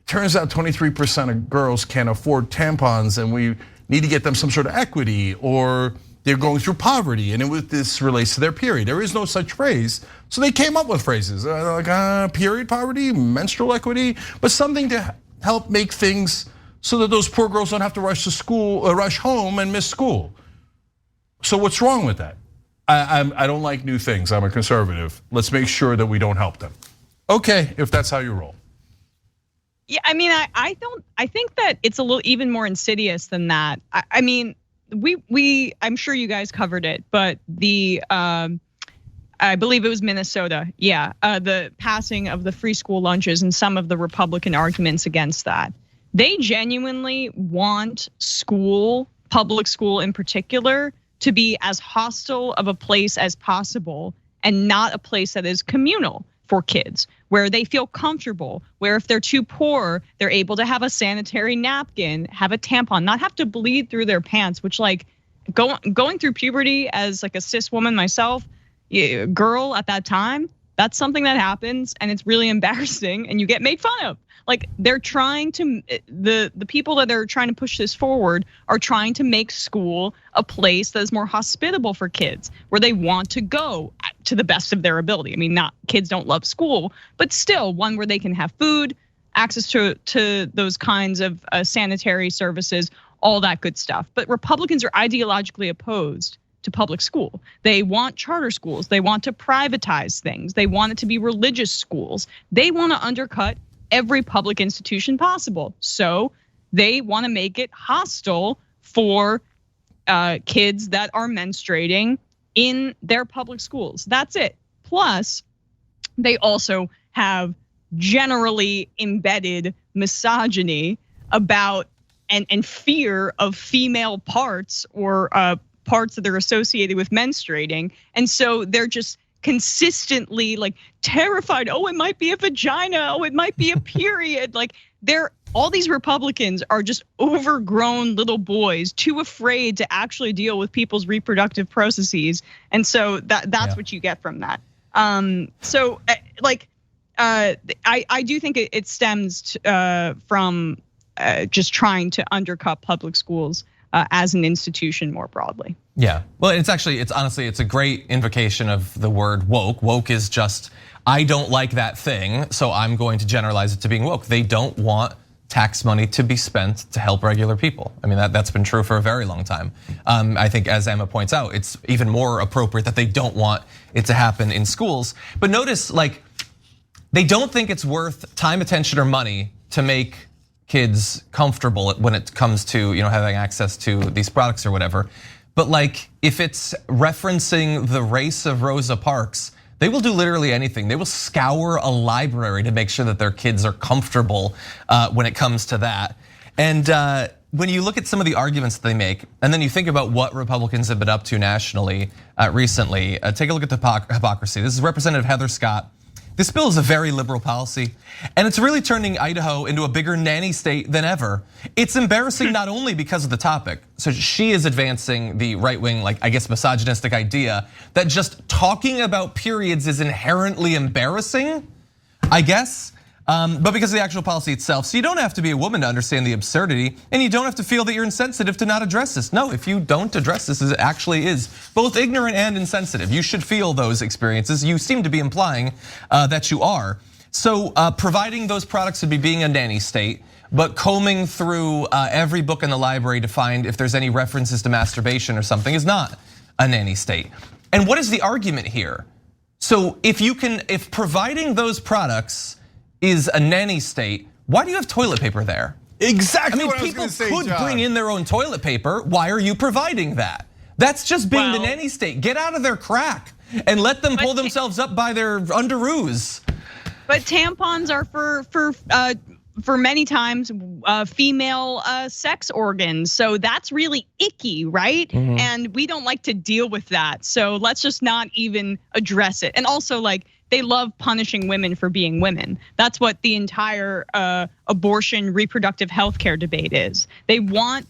turns out 23% of girls can't afford tampons and we need to get them some sort of equity, or they're going through poverty and this relates to their period. There is no such phrase. So they came up with phrases like period poverty, menstrual equity, but something to help make things so that those poor girls don't have to rush to school, rush home and miss school. So what's wrong with that? I don't like new things. I'm a conservative. Let's make sure that we don't help them. Okay, if that's how you roll. Yeah, I mean, I think that it's a little even more insidious than that. I mean, I'm sure you guys covered it, but I believe it was Minnesota. Yeah, the passing of the free school lunches and some of the Republican arguments against that. They genuinely want school, public school in particular, to be as hostile of a place as possible and not a place that is communal for kids, where they feel comfortable, where if they're too poor, they're able to have a sanitary napkin, have a tampon, not have to bleed through their pants, which like going through puberty as like a cis woman myself, girl at that time, that's something that happens and it's really embarrassing and you get made fun of. Like they're trying to, the people that are trying to push this forward are trying to make school a place that is more hospitable for kids, where they want to go to the best of their ability. I mean, not kids don't love school, but still one where they can have food, access to those kinds of sanitary services, all that good stuff. But Republicans are ideologically opposed to public school. They want charter schools. They want to privatize things. They want it to be religious schools. They want to undercut every public institution possible. So they want to make it hostile for kids that are menstruating in their public schools. That's it. Plus, they also have generally embedded misogyny about and fear of female parts or parts that are associated with menstruating. And so they're just consistently like terrified. Oh, it might be a vagina. Oh, it might be a period. Like all these Republicans are just overgrown little boys, too afraid to actually deal with people's reproductive processes. And so that's what you get from that. So like I do think it stems from just trying to undercut public schools as an institution more broadly. Yeah, well, it's honestly a great invocation of the word woke. Woke is just, I don't like that thing, so I'm going to generalize it to being woke. They don't want tax money to be spent to help regular people. I mean, that's been true for a very long time. I think as Emma points out, it's even more appropriate that they don't want it to happen in schools. But notice, like, they don't think it's worth time, attention, or money to make kids comfortable when it comes to having access to these products or whatever. But like if it's referencing the race of Rosa Parks, they will do literally anything. They will scour a library to make sure that their kids are comfortable when it comes to that. And when you look at some of the arguments that they make, and then you think about what Republicans have been up to nationally recently, take a look at the hypocrisy. This is Representative Heather Scott This bill is a very liberal policy, and it's really turning Idaho into a bigger nanny state than ever. It's embarrassing not only because of the topic. So she is advancing the right-wing, like I guess misogynistic idea that just talking about periods is inherently embarrassing, I guess. But because of the actual policy itself. So you don't have to be a woman to understand the absurdity, and you don't have to feel that you're insensitive to not address this. No, if you don't address this, it actually is both ignorant and insensitive. You should feel those experiences. You seem to be implying that you are. So providing those products would be being a nanny state, but combing through every book in the library to find if there's any references to masturbation or something is not a nanny state. And what is the argument here? So if providing those products is a nanny state, why do you have toilet paper there? Exactly. I mean, people could bring in their own toilet paper. Why are you providing that? That's just being the nanny state. Get out of their crack and let them pull themselves up by their underoos. But tampons are for many times female sex organs, so that's really icky, right? Mm-hmm. And we don't like to deal with that, so let's just not even address it. And also, like, they love punishing women for being women. That's what the entire abortion, reproductive health care debate is. They want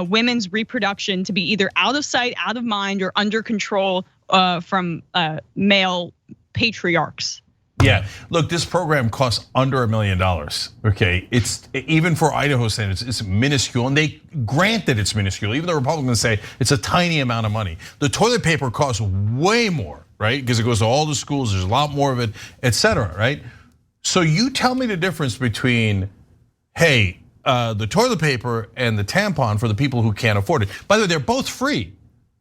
women's reproduction to be either out of sight, out of mind, or under control from male patriarchs. Yeah, look, this program costs under $1 million. Okay, it's even for Idaho standards, it's minuscule, and they grant that it's minuscule. Even the Republicans say it's a tiny amount of money. The toilet paper costs way more, right? Because it goes to all the schools. There's a lot more of it, et cetera, right? So you tell me the difference between, hey, the toilet paper and the tampon for the people who can't afford it. By the way, they're both free.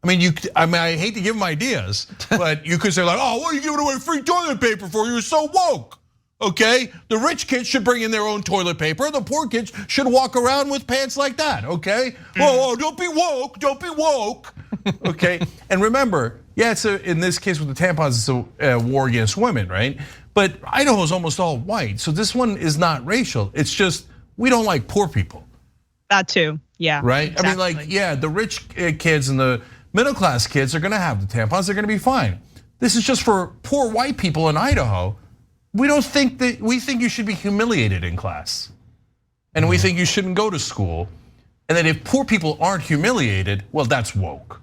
I mean, I hate to give them ideas, but you could say like, oh, what are you giving away free toilet paper for? You're so woke, okay? The rich kids should bring in their own toilet paper. The poor kids should walk around with pants like that, okay? Oh, don't be woke, don't be woke, okay? And remember, yeah, in this case with the tampons, it's a war against women, right? But Idaho is almost all white, so this one is not racial. It's just, we don't like poor people. That too, yeah. Right, exactly. I mean, like, yeah, the rich kids and the middle class kids are gonna have the tampons, they're gonna be fine. This is just for poor white people in Idaho. We think you should be humiliated in class. And we think you shouldn't go to school. And that if poor people aren't humiliated, well, that's woke.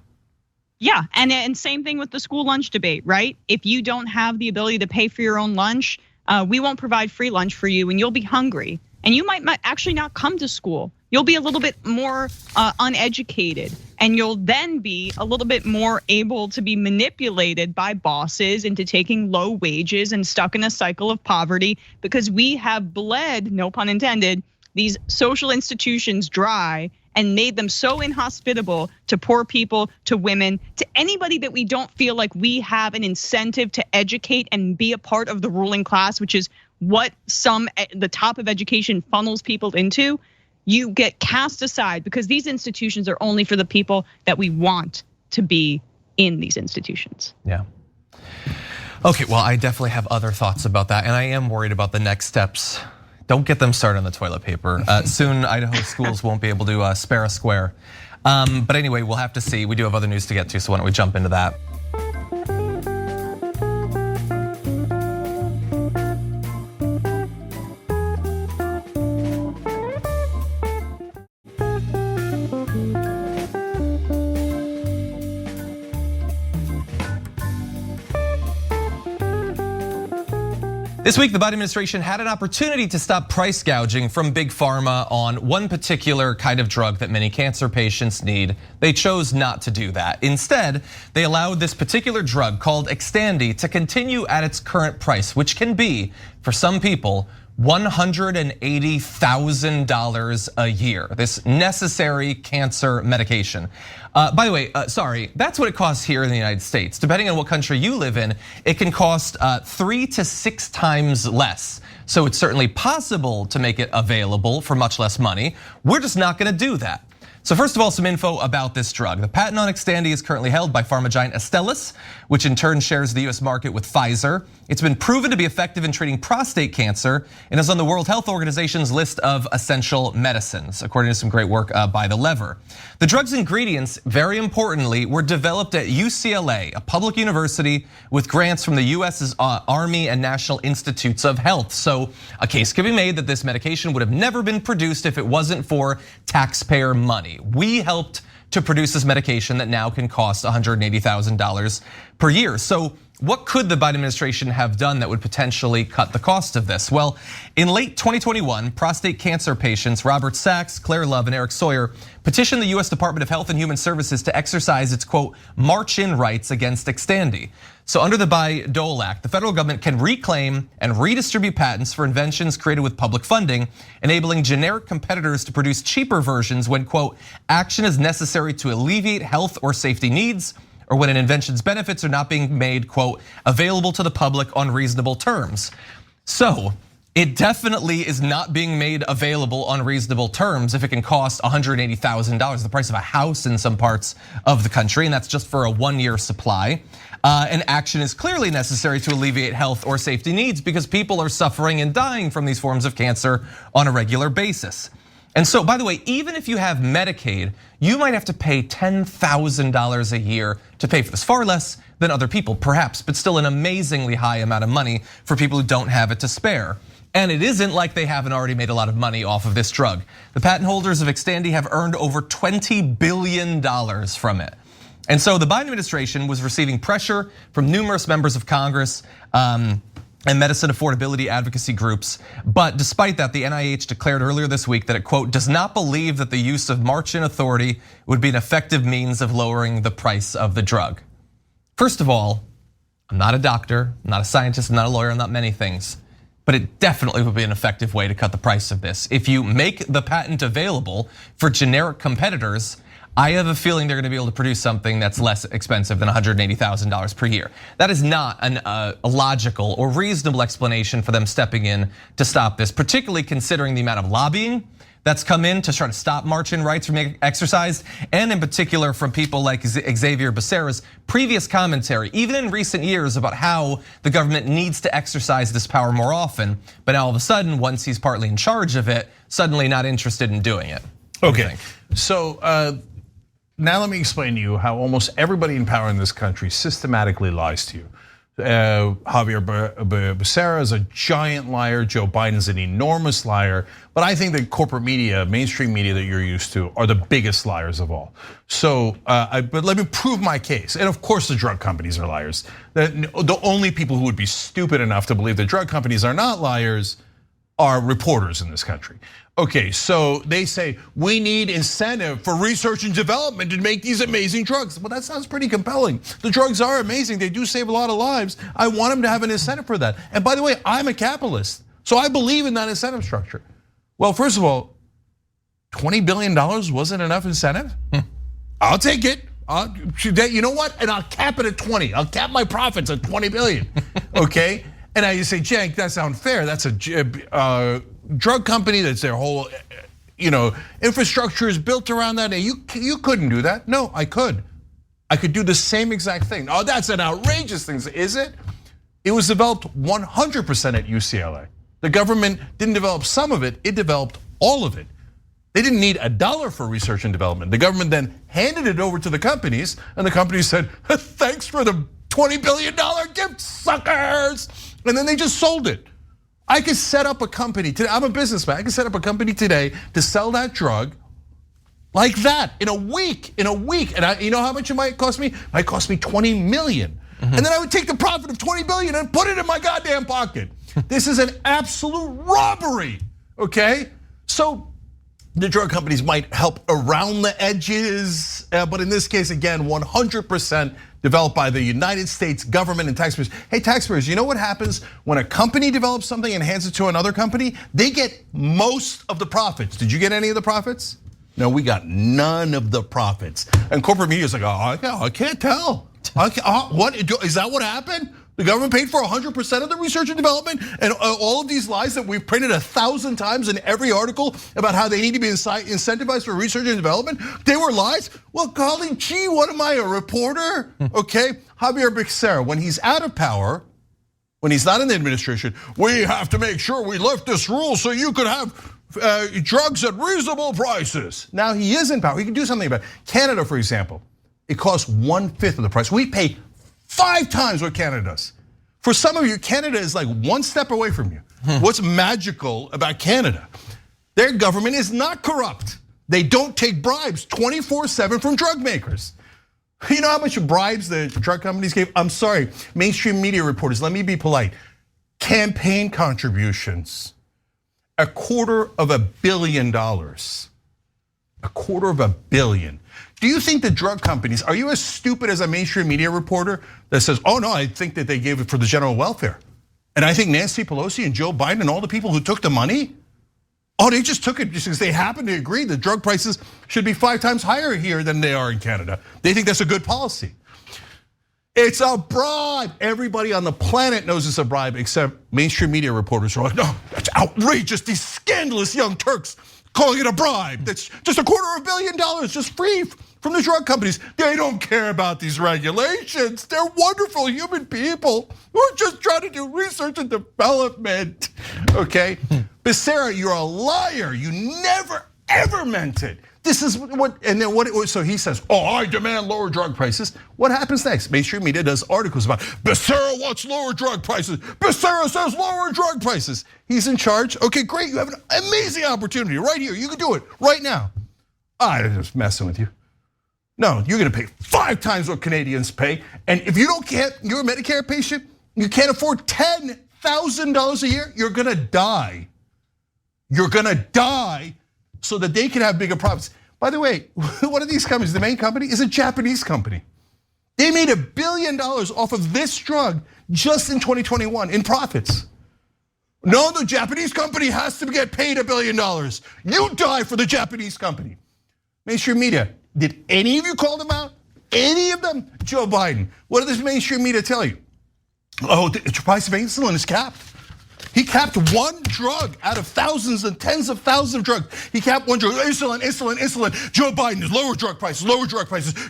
Yeah, and same thing with the school lunch debate, right? If you don't have the ability to pay for your own lunch, we won't provide free lunch for you and you'll be hungry. And you might actually not come to school. You'll be a little bit more uneducated, and you'll then be a little bit more able to be manipulated by bosses into taking low wages and stuck in a cycle of poverty, because we have bled, no pun intended, these social institutions dry and made them so inhospitable to poor people, to women, to anybody that we don't feel like we have an incentive to educate and be a part of the ruling class, which is what the top of education funnels people into. You get cast aside because these institutions are only for the people that we want to be in these institutions. Yeah. Okay, well, I definitely have other thoughts about that, and I am worried about the next steps. Don't get them started on the toilet paper. Soon, Idaho schools won't be able to spare a square. But anyway, we'll have to see. We do have other news to get to, so why don't we jump into that? This week, the Biden administration had an opportunity to stop price gouging from Big Pharma on one particular kind of drug that many cancer patients need. They chose not to do that. Instead, they allowed this particular drug called Xtandi to continue at its current price, which can be, for some people, $180,000 a year, this necessary cancer medication. By the way, sorry, that's what it costs here in the United States. Depending on what country you live in, it can cost 3 to 6 times less. So it's certainly possible to make it available for much less money. We're just not gonna do that. So first of all, some info about this drug. The patent on Xtandi is currently held by pharma giant Astellas, which in turn shares the US market with Pfizer. It's been proven to be effective in treating prostate cancer and is on the World Health Organization's list of essential medicines, according to some great work by The Lever. The drug's ingredients, very importantly, were developed at UCLA, a public university with grants from the US's Army and National Institutes of Health. So a case could be made that this medication would have never been produced if it wasn't for taxpayer money. We helped to produce this medication that now can cost $180,000 per year. So what could the Biden administration have done that would potentially cut the cost of this? Well, in late 2021, prostate cancer patients Robert Sachs, Claire Love, and Eric Sawyer petitioned the US Department of Health and Human Services to exercise its, quote, march-in rights against Xtandi. So under the Bayh-Dole Act, the federal government can reclaim and redistribute patents for inventions created with public funding, enabling generic competitors to produce cheaper versions when, quote, action is necessary to alleviate health or safety needs, or when an invention's benefits are not being made, quote, available to the public on reasonable terms. So it definitely is not being made available on reasonable terms if it can cost $180,000, the price of a house in some parts of the country, and that's just for a 1-year supply. And action is clearly necessary to alleviate health or safety needs because people are suffering and dying from these forms of cancer on a regular basis. And so, by the way, even if you have Medicaid, you might have to pay $10,000 a year to pay for this. Far less than other people, perhaps, but still an amazingly high amount of money for people who don't have it to spare. And it isn't like they haven't already made a lot of money off of this drug. The patent holders of Xtandi have earned over $20 billion from it. And so the Biden administration was receiving pressure from numerous members of Congress and medicine affordability advocacy groups. But despite that, the NIH declared earlier this week that it, quote, does not believe that the use of march-in authority would be an effective means of lowering the price of the drug. First of all, I'm not a doctor, I'm not a scientist, I'm not a lawyer, I'm not many things. But it definitely would be an effective way to cut the price of this. If you make the patent available for generic competitors, I have a feeling they're gonna be able to produce something that's less expensive than $180,000 per year. That is not a logical or reasonable explanation for them stepping in to stop this, particularly considering the amount of lobbying that's come in to try to stop march-in rights from being exercised, and in particular from people like Xavier Becerra's previous commentary, even in recent years, about how the government needs to exercise this power more often, but now all of a sudden, once he's partly in charge of it, suddenly not interested in doing it. Okay, so now let me explain to you how almost everybody in power in this country systematically lies to you. Javier Becerra is a giant liar. Joe Biden's an enormous liar. But I think the corporate media, mainstream media that you're used to, are the biggest liars of all. So, but let me prove my case. And of course, the drug companies are liars. The only people who would be stupid enough to believe that drug companies are not liars are reporters in this country. Okay, so they say we need incentive for research and development to make these amazing drugs. Well, that sounds pretty compelling. The drugs are amazing, they do save a lot of lives. I want them to have an incentive for that. And by the way, I'm a capitalist, so I believe in that incentive structure. Well, first of all, $20 billion wasn't enough incentive? I'll take it. You know what? And I'll cap it at 20. I'll cap my profits at 20 billion, okay? And now you say, Cenk, that's unfair. That's a drug company, that's their whole infrastructure is built around that. And you couldn't do that. No, I could. I could do the same exact thing. Oh, that's an outrageous thing, is it? It was developed 100% at UCLA. The government didn't develop some of it, it developed all of it. They didn't need $1 for research and development. The government then handed it over to the companies, and the companies said, thanks for the $20 billion gift, suckers. And then they just sold it. I could set up a company today. I'm a businessman. I could set up a company today to sell that drug like that in a week. And you know how much it might cost me? It might cost me 20 million. And then I would take the profit of 20 billion and put it in my goddamn pocket. This is an absolute robbery, okay? So the drug companies might help around the edges, but in this case, again, 100% developed by the United States government and taxpayers. Hey, taxpayers, you know what happens when a company develops something and hands it to another company? They get most of the profits. Did you get any of the profits? No, we got none of the profits. And corporate media is like, oh, I can't tell. What, is that what happened? The government paid for 100% of the research and development, and all of these lies that we've printed 1,000 times in every article about how they need to be incentivized for research and development, they were lies? Well, golly gee, what am I, a reporter? Okay, Javier Becerra, when he's out of power, when he's not in the administration, we have to make sure we lift this rule so you could have drugs at reasonable prices. Now he is in power, he can do something about it. Canada, for example, it costs 1/5 of the price. We pay 5 times what Canada does. For some of you, Canada is like one step away from you. What's magical about Canada? Their government is not corrupt. They don't take bribes 24/7 from drug makers. You know how much bribes the drug companies gave? I'm sorry, mainstream media reporters, let me be polite. Campaign contributions, $250 million. $250 million. Do you think the drug companies, are you as stupid as a mainstream media reporter that says, oh no, I think that they gave it for the general welfare? And I think Nancy Pelosi and Joe Biden and all the people who took the money, oh, they just took it just because they happen to agree that drug prices should be 5 times higher here than they are in Canada. They think that's a good policy. It's a bribe. Everybody on the planet knows it's a bribe except mainstream media reporters are like, no, that's outrageous. These scandalous young Turks calling it a bribe. That's just $250 million, just free from the drug companies. They don't care about these regulations. They're wonderful human people who are just trying to do research and development, okay? Becerra, you're a liar. You never, ever meant it. This is what, and then what, so he says, oh, I demand lower drug prices. What happens next? Mainstream media does articles about Becerra wants lower drug prices. Becerra says lower drug prices. He's in charge. Okay, great, you have an amazing opportunity right here. You can do it right now. I'm just messing with you. No, you're gonna pay 5 times what Canadians pay. And if you you're a Medicare patient, you can't afford $10,000 a year, you're gonna die. You're gonna die so that they can have bigger profits. By the way, one of these companies, the main company, is a Japanese company. They made $1 billion off of this drug just in 2021 in profits. No, the Japanese company has to get paid $1 billion. You die for the Japanese company. Mainstream media, did any of you call them out? Any of them? Joe Biden, what did this mainstream media tell you? Oh, the price of insulin is capped. He capped one drug out of thousands and tens of thousands of drugs. He capped one drug, insulin. Joe Biden is lower drug prices.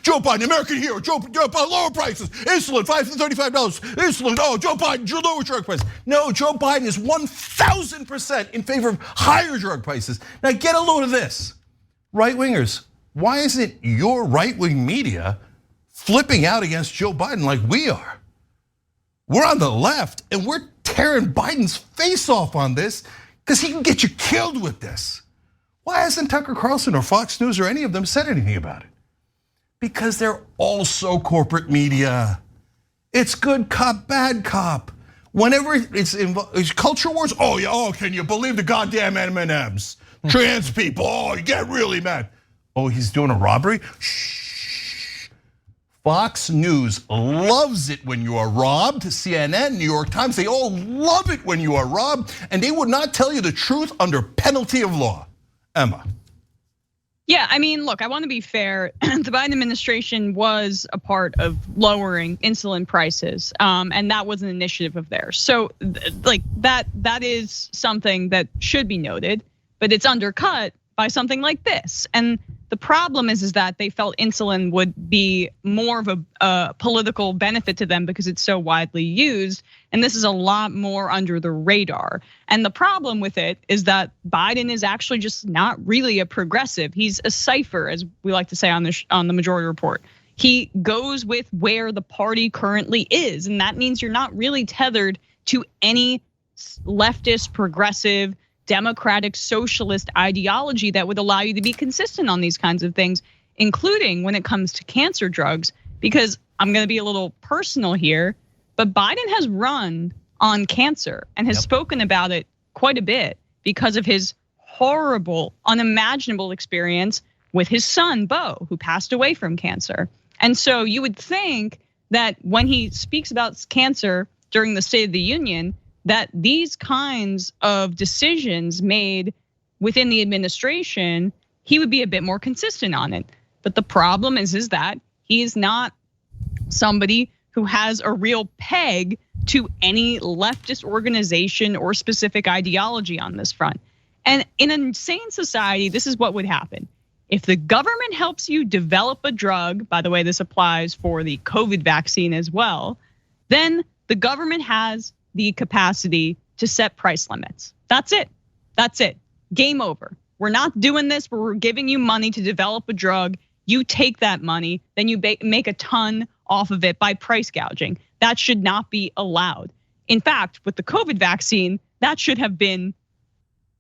Joe Biden, American hero, Joe Biden, lower prices. Insulin, $535. Insulin, oh, Joe Biden, lower drug prices. No, Joe Biden is 1,000% in favor of higher drug prices. Now get a load of this. Right-wingers, why isn't your right-wing media flipping out against Joe Biden like we are? We're on the left and we're tearing Biden's face off on this because he can get you killed with this. Why hasn't Tucker Carlson or Fox News or any of them said anything about it? Because they're also corporate media. It's good cop, bad cop. Whenever it's culture wars, oh yeah, oh, can you believe the goddamn M&Ms? Trans people, oh, you get really mad. Oh, he's doing a robbery? Shh. Fox News loves it when you are robbed. CNN, New York Times, they all love it when you are robbed, and they would not tell you the truth under penalty of law. Emma. Yeah, I mean, look, I want to be fair. The Biden administration was a part of lowering insulin prices, and that was an initiative of theirs. So, like that is something that should be noted, but it's undercut by something like this. And the problem is that they felt insulin would be more of a political benefit to them because it's so widely used. And this is a lot more under the radar. And the problem with it is that Biden is actually just not really a progressive. He's a cipher, as we like to say on the Majority Report. He goes with where the party currently is. And that means you're not really tethered to any leftist, progressive, democratic, socialist ideology that would allow you to be consistent on these kinds of things, including when it comes to cancer drugs. Because I'm gonna be a little personal here, but Biden has run on cancer and has spoken about it quite a bit because of his horrible, unimaginable experience with his son, Beau, who passed away from cancer. And so you would think that when he speaks about cancer during the State of the Union, that these kinds of decisions made within the administration, he would be a bit more consistent on it. But the problem is that he is not somebody who has a real peg to any leftist organization or specific ideology on this front. And in an insane society, this is what would happen. If the government helps you develop a drug, by the way, this applies for the COVID vaccine as well, then the government has the capacity to set price limits. That's it. That's it. Game over. We're not doing this, but we're giving you money to develop a drug. You take that money, then you make a ton off of it by price gouging. That should not be allowed. In fact, with the COVID vaccine, that should have been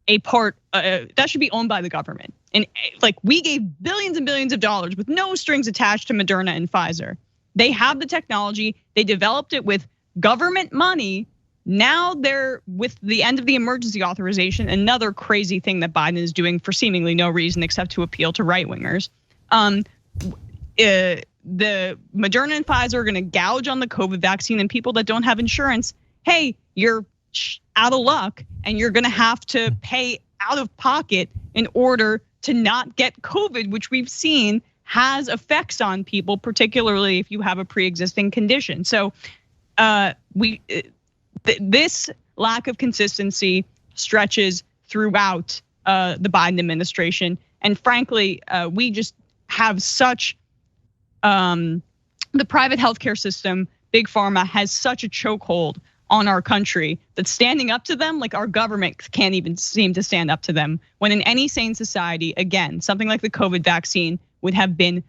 a part, that should be owned by the government. And like, we gave billions and billions of dollars with no strings attached to Moderna and Pfizer. They have the technology, they developed it with government money. Now they're, with the end of the emergency authorization, another crazy thing that Biden is doing for seemingly no reason except to appeal to right wingers. The Moderna and Pfizer are gonna gouge on the COVID vaccine, and people that don't have insurance, hey, you're out of luck and you're gonna have to pay out of pocket in order to not get COVID, which we've seen has effects on people, particularly if you have a pre-existing condition. So this lack of consistency stretches throughout the Biden administration. And frankly, we just have such, the private healthcare system, Big Pharma, has such a chokehold on our country that standing up to them, like our government can't even seem to stand up to them. When in any sane society, again, something like the COVID vaccine would have been,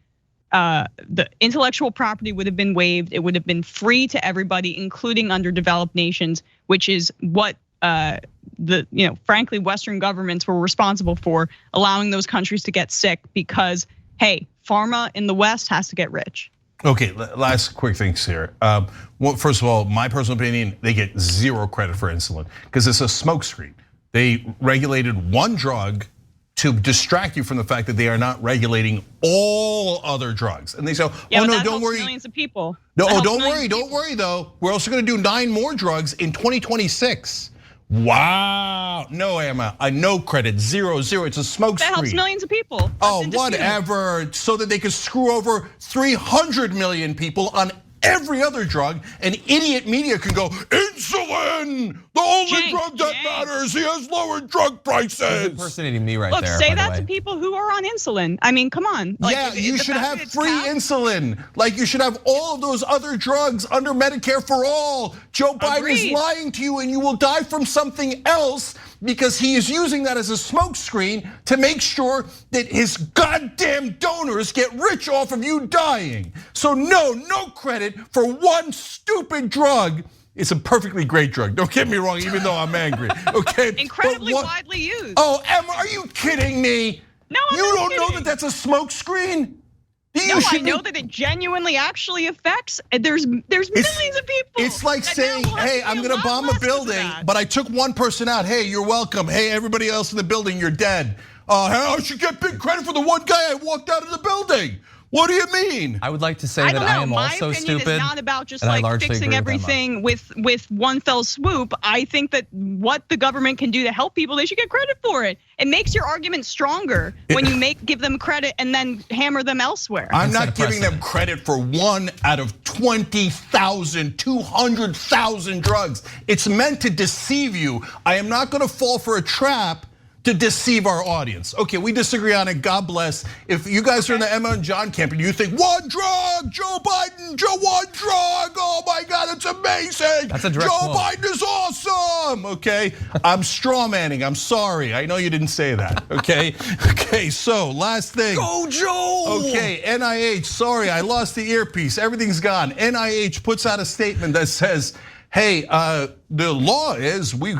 the intellectual property would have been waived. It would have been free to everybody, including underdeveloped nations, which is what frankly, Western governments were responsible for, allowing those countries to get sick because, hey, pharma in the West has to get rich. Okay, last quick things here. Well, first of all, my personal opinion, they get zero credit for insulin because it's a smokescreen. They regulated one drug to distract you from the fact that they are not regulating all other drugs. And they say, yeah, oh no, that don't worry. Millions of people. No, don't worry though. We're also gonna do 9 more drugs in 2026. Wow, no, Emma, no credit, zero. It's a smokescreen. That helps millions of people. That's oh, whatever, so that they could screw over 300 million people on every other drug, and idiot media can go, insulin, the only drug that matters, he has lowered drug prices. He's impersonating me right Look, there. say that to people who are on insulin. I mean, come on. Like, yeah, you should have free insulin. Like you should have all of those other drugs under Medicare for all. Joe Biden is lying to you and you will die from something else because he is using that as a smokescreen to make sure that his goddamn donors get rich off of you dying. So no credit for one stupid drug. It's a perfectly great drug. Don't get me wrong, even though I'm angry. Okay. Incredibly widely used. Oh, Emma, are you kidding me? No, I'm you not don't kidding. know that that's a smokescreen? No, I know that it genuinely actually affects. There's millions of people. It's like saying, hey, I'm gonna bomb a building, but I took one person out. Hey, you're welcome. Hey, everybody else in the building, you're dead. I should get big credit for the one guy I walked out of the building. What do you mean? I would like to say that I am also stupid. My opinion is not about just like fixing everything with one fell swoop. I think that what the government can do to help people, they should get credit for it. It makes your argument stronger when you give them credit and then hammer them elsewhere. I'm not giving them credit for 1 out of 20,000, 200,000 drugs. It's meant to deceive you. I am not gonna fall for a trap to deceive our audience. Okay, we disagree on it, God bless. If you guys are in the Emma and John camp and you think one drug, Joe Biden, one drug, oh my God, it's amazing. That's a direct Joe quote. Biden is awesome, okay? I'm straw manning, I'm sorry. I know you didn't say that, okay? Okay, so last thing. Go Joe! Okay, NIH, sorry, I lost the earpiece, everything's gone. NIH puts out a statement that says, hey, the law is we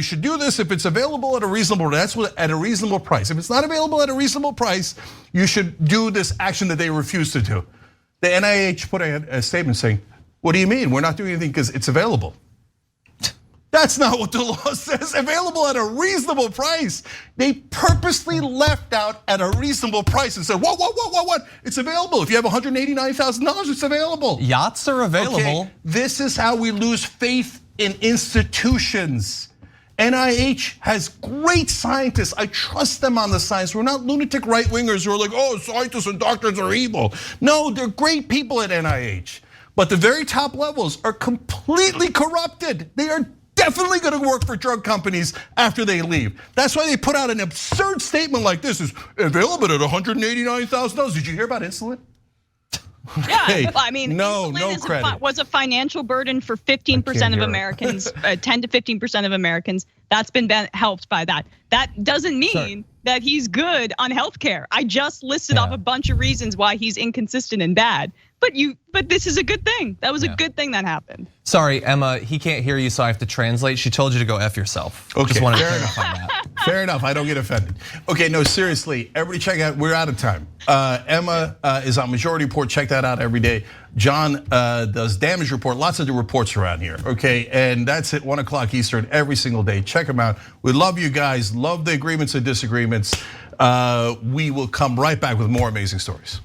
should do this if it's available at a reasonable. At a reasonable price. If it's not available at a reasonable price, you should do this action that they refuse to do. The NIH put a statement saying, "What do you mean? We're not doing anything because it's available." That's not what the law says. Available at a reasonable price. They purposely left out at a reasonable price and said, what? It's available. If you have $189,000, it's available. Yachts are available. Okay. This is how we lose faith in institutions. NIH has great scientists. I trust them on the science. We're not lunatic right wingers who are like, oh, scientists and doctors are evil. No, they're great people at NIH. But the very top levels are completely corrupted. They are definitely going to work for drug companies after they leave. That's why they put out an absurd statement like this: is available at $189,000. Did you hear about insulin? Yeah, I mean, no credit. Was a financial burden for 15% of Americans, 10 to 15% of Americans. That's been helped by that. That doesn't mean that he's good on healthcare. I just listed off a bunch of reasons why he's inconsistent and bad. But this is a good thing. That was a good thing that happened. Sorry, Emma, he can't hear you, so I have to translate. She told you to go F yourself. Okay, just wanted to fair enough. that. Fair enough, I don't get offended. Okay, no, seriously, everybody check out, we're out of time. Emma is on Majority Report, check that out every day. John does Damage Report, lots of the reports around here, okay? And that's at 1 o'clock Eastern every single day. Check them out. We love you guys, love the agreements and disagreements. We will come right back with more amazing stories.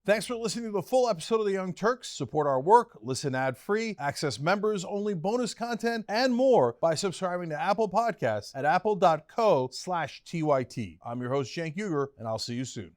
Thanks for listening to the full episode of The Young Turks. Support our work, listen ad-free, access members-only bonus content, and more by subscribing to Apple Podcasts at apple.co/TYT. I'm your host, Cenk Uygur, and I'll see you soon.